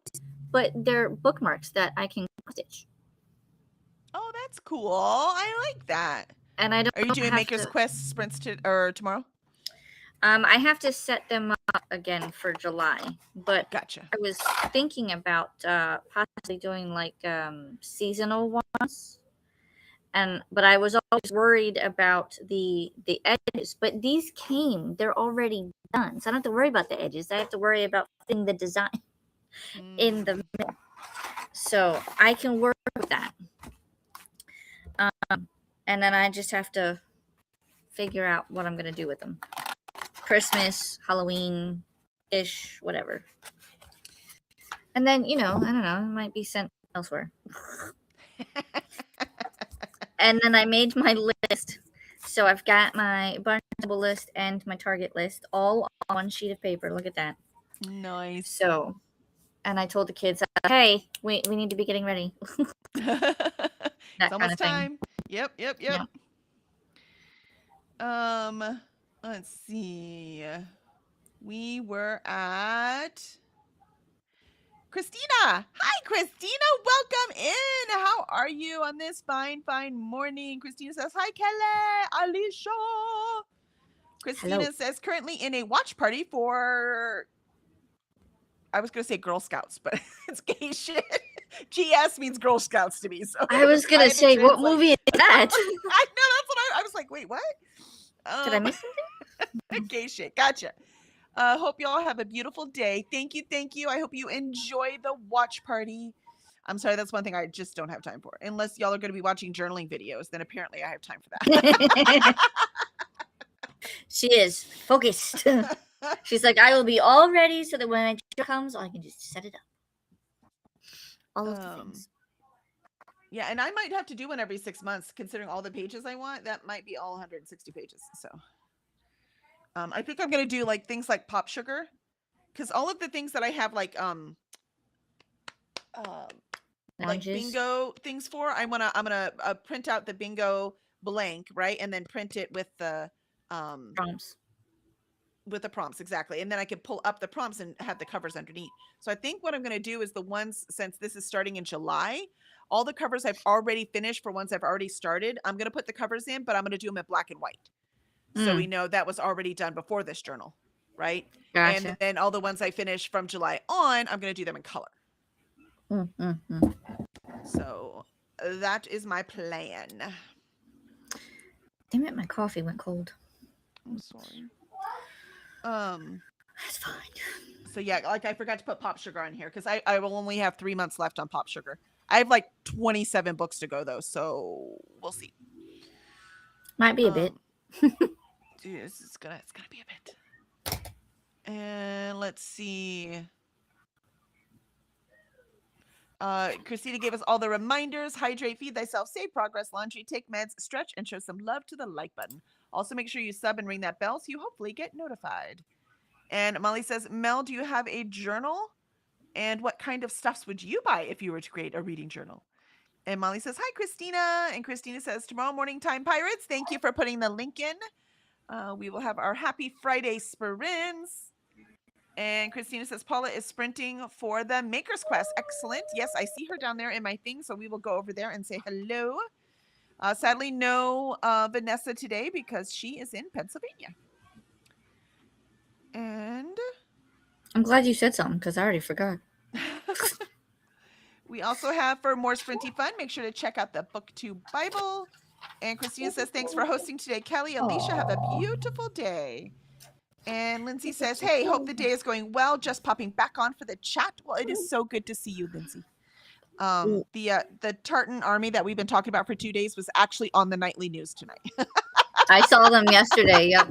but they're bookmarks that I can stitch. Oh, that's cool. I like that. And I don't. Are you doing have Maker's to- Quest sprints tomorrow? I have to set them up again for July, but Gotcha. I was thinking about possibly doing like seasonal ones, but I was always worried about the edges. But these they're already done, so I don't have to worry about the edges. I have to worry about fitting the design in the middle, so I can work with that. And then I just have to figure out what I'm gonna do with them. Christmas, Halloween-ish, whatever. And then, I don't know, it might be sent elsewhere. And then I made my list. So I've got my Barnes & Noble list and my Target list all on one sheet of paper. Look at that. Nice. So, and I told the kids, hey, we need to be getting ready. It's almost kind of thing. time. Yep. Yeah. Let's see. We were at Christina. Hi, Christina. Welcome in. How are you on this fine morning? Christina says, hi, Kelly, Alicia. Christina Hello. says, currently in a watch party for, I was going to say Girl Scouts, but it's gay shit. GS means Girl Scouts to me. So I was going to say, what movie is that? I know, that's what I was like, wait, what? Did I miss something? Gay shit. Gotcha. Hope you all have a beautiful day. Thank you. I hope you enjoy the watch party. I'm sorry, that's one thing I just don't have time for. Unless y'all are going to be watching journaling videos, then apparently I have time for that. She is focused. She's like, I will be all ready so that when my journal comes, I can just set it up. All of the things. Yeah, and I might have to do one every 6 months, considering all the pages I want. That might be all 160 pages. So I think I'm gonna do like things like Pop Sugar, because all of the things that I have like bingo things for, I'm gonna print out the bingo blank, right, and then print it with the prompts. With the prompts, exactly, and then I can pull up the prompts and have the covers underneath. So I think what I'm going to do is the ones, since this is starting in July, all the covers I've already finished for ones I've already started, I'm going to put the covers in, but I'm going to do them in black and white. So we know that was already done before this journal, right? Gotcha. And then all the ones I finish from July on, I'm going to do them in color. So that is my plan. Damn it, my coffee went cold. I'm sorry. That's fine. So yeah, like I forgot to put Pop Sugar on here because I will only have 3 months left on Pop Sugar. I have like 27 books to go though, so we'll see. Might be a bit. Dude, it's gonna be a bit. And let's see. Christina gave us all the reminders. Hydrate, feed thyself, save progress, laundry, take meds, stretch, and show some love to the like button. Also, make sure you sub and ring that bell so you hopefully get notified. And Molly says, Mel, do you have a journal? And what kind of stuffs would you buy if you were to create a reading journal? And Molly says, hi, Christina. And Christina says, tomorrow morning time, Pirates. Thank you for putting the link in. We will have our Happy Friday sprints. And Christina says Paula is sprinting for the Maker's Quest. Excellent. Yes, I see her down there in my thing, so we will go over there and say hello. Sadly, no Vanessa today because she is in Pennsylvania. And I'm glad you said something because I already forgot. we also have, for more sprinty fun, make sure to check out the BookTube Bible. And Christina says, thanks for hosting today, Kelly. Alicia, have a beautiful day. And Lindsay says, hey, hope the day is going well. Just popping back on for the chat. Well, it is so good to see you, Lindsay. The Tartan army that we've been talking about for 2 days was actually on the nightly news tonight. I saw them yesterday. Yep.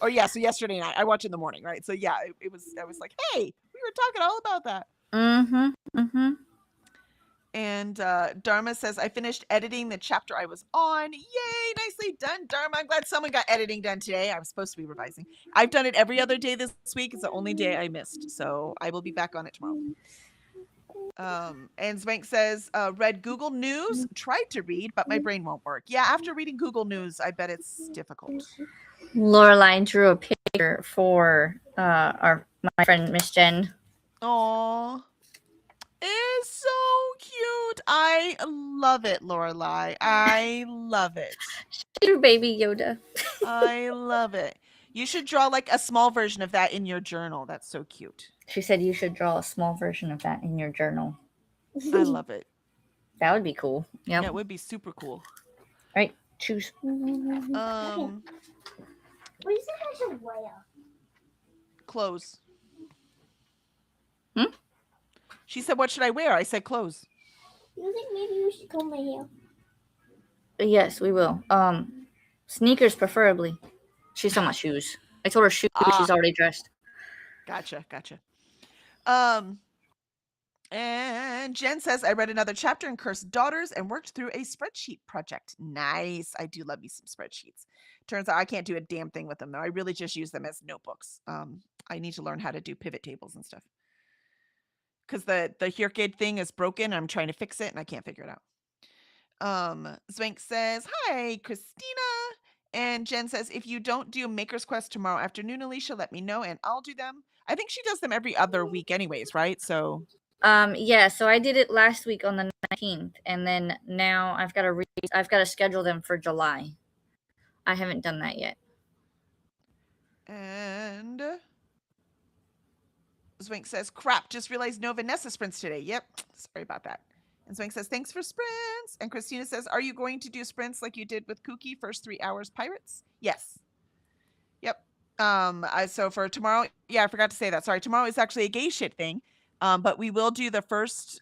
Oh yeah, so yesterday night. I watched in the morning, right? So yeah, I was like, hey, we were talking all about that. Mm-hmm. Mm-hmm. And Dharma says, I finished editing the chapter I was on. Yay, nicely done, Dharma. I'm glad someone got editing done today. I was supposed to be revising. I've done it every other day this week. It's the only day I missed. So I will be back on it tomorrow. And Zwank says, read Google News, tried to read, but my brain won't work. Yeah, after reading Google News, I bet it's difficult. Lorelai drew a picture for my friend Miss Jen. Aww. It's so cute. I love it, Lorelai. I love it. She drew Baby Yoda. I love it. You should draw like a small version of that in your journal. That's so cute. She said you should draw a small version of that in your journal. I love it. That would be cool. Yep. Yeah, it would be super cool. Right. Choose. Clothes. Hmm? She said, what should I wear? I said clothes. You think maybe we should comb my hair? Yes, we will. Sneakers preferably. She's talking about shoes. I told her shoes. She's already dressed. Gotcha. And Jen says, I read another chapter in Cursed Daughters and worked through a spreadsheet project. Nice. I do love me some spreadsheets. Turns out I can't do a damn thing with them, though. I really just use them as notebooks. I need to learn how to do pivot tables and stuff. Because the Hurricane thing is broken. I'm trying to fix it, and I can't figure it out. Zwank says, hi, Christina. And Jen says, if you don't do Maker's Quest tomorrow afternoon, Alicia, let me know, and I'll do them. I think she does them every other week anyways, right? So... yeah, so I did it last week on the 19th, and then now I've got to schedule them for July. I haven't done that yet. And Zwank says, crap, just realized no Vanessa sprints today. Yep, sorry about that. And Zwank says, thanks for sprints. And Christina says, are you going to do sprints like you did with Kooky, first 3 hours Pirates? Yes. Yep. So for tomorrow, yeah, I forgot to say that. Sorry, tomorrow is actually a gay shit thing. But we will do the first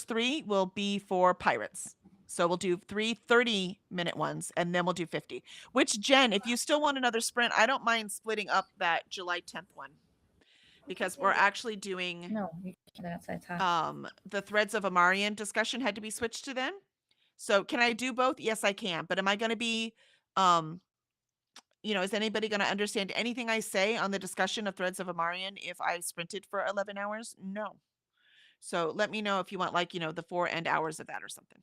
3 will be for Pirates. So we'll do 3 30-minute ones, and then we'll do 50. Which, Jen, if you still want another sprint, I don't mind splitting up that July 10th one. Because we're actually doing... No, you can't outside top. The Threads of Amarian discussion had to be switched to then. So can I do both? Yes, I can. But am I going to be... is anybody going to understand anything I say on the discussion of Threads of Amarian if I sprinted for 11 hours? No. So let me know if you want, the 4 end hours of that or something.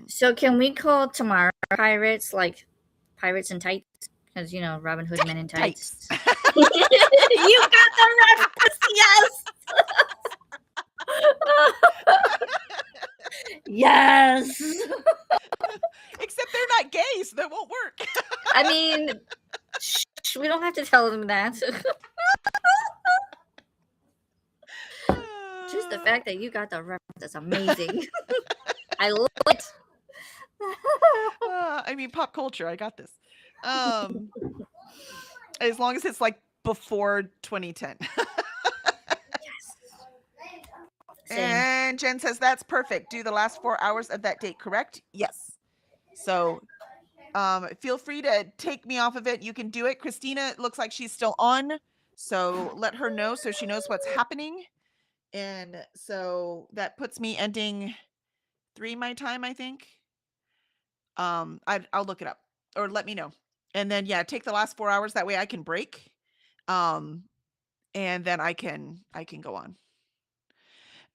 So can we call tomorrow Pirates, like Pirates in Tights? Because, Robin Hood Men in Tights. You got the reference, yes! Yes! Except they're not gay, so that won't work. I mean, we don't have to tell them that. Just the fact that you got the reference is amazing. I love it. I mean, pop culture. I got this. As long as it's before 2010. Same. And Jen says that's perfect. Do the last 4 hours of that date, correct? Yes. So feel free to take me off of it. You can do it. Christina looks like she's still on. So let her know so she knows what's happening. And so that puts me ending 3 my time, I think. I'll look it up or let me know. And then, yeah, take the last 4 hours. That way I can break. And then I can go on.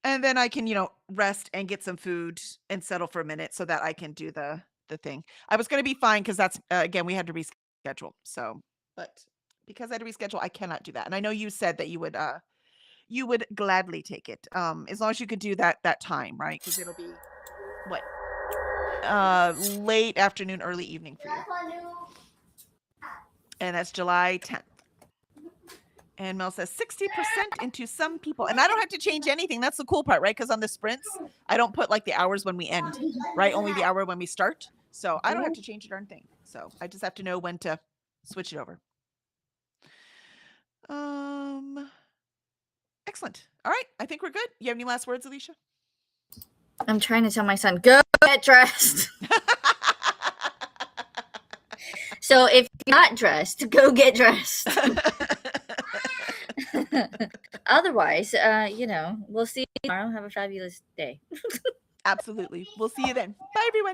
And then I can, rest and get some food and settle for a minute so that I can do the thing. I was going to be fine because that's, again, we had to reschedule schedule. So, but because I had to reschedule, I cannot do that. And I know you said that you would gladly take it, as long as you could do that time, right? Because it'll be what, late afternoon, early evening for you, and that's July 10th. And Mel says 60% into some people, and I don't have to change anything. That's the cool part, right? Because on the sprints, I don't put like the hours when we end, right? Only the hour when we start. So I don't have to change a darn thing. So I just have to know when to switch it over. Excellent. All right. I think we're good. You have any last words, Alicia? I'm trying to tell my son, go get dressed. So if you're not dressed, go get dressed. Otherwise, we'll see you tomorrow. Have a fabulous day. Absolutely. We'll see you then. Bye, everyone.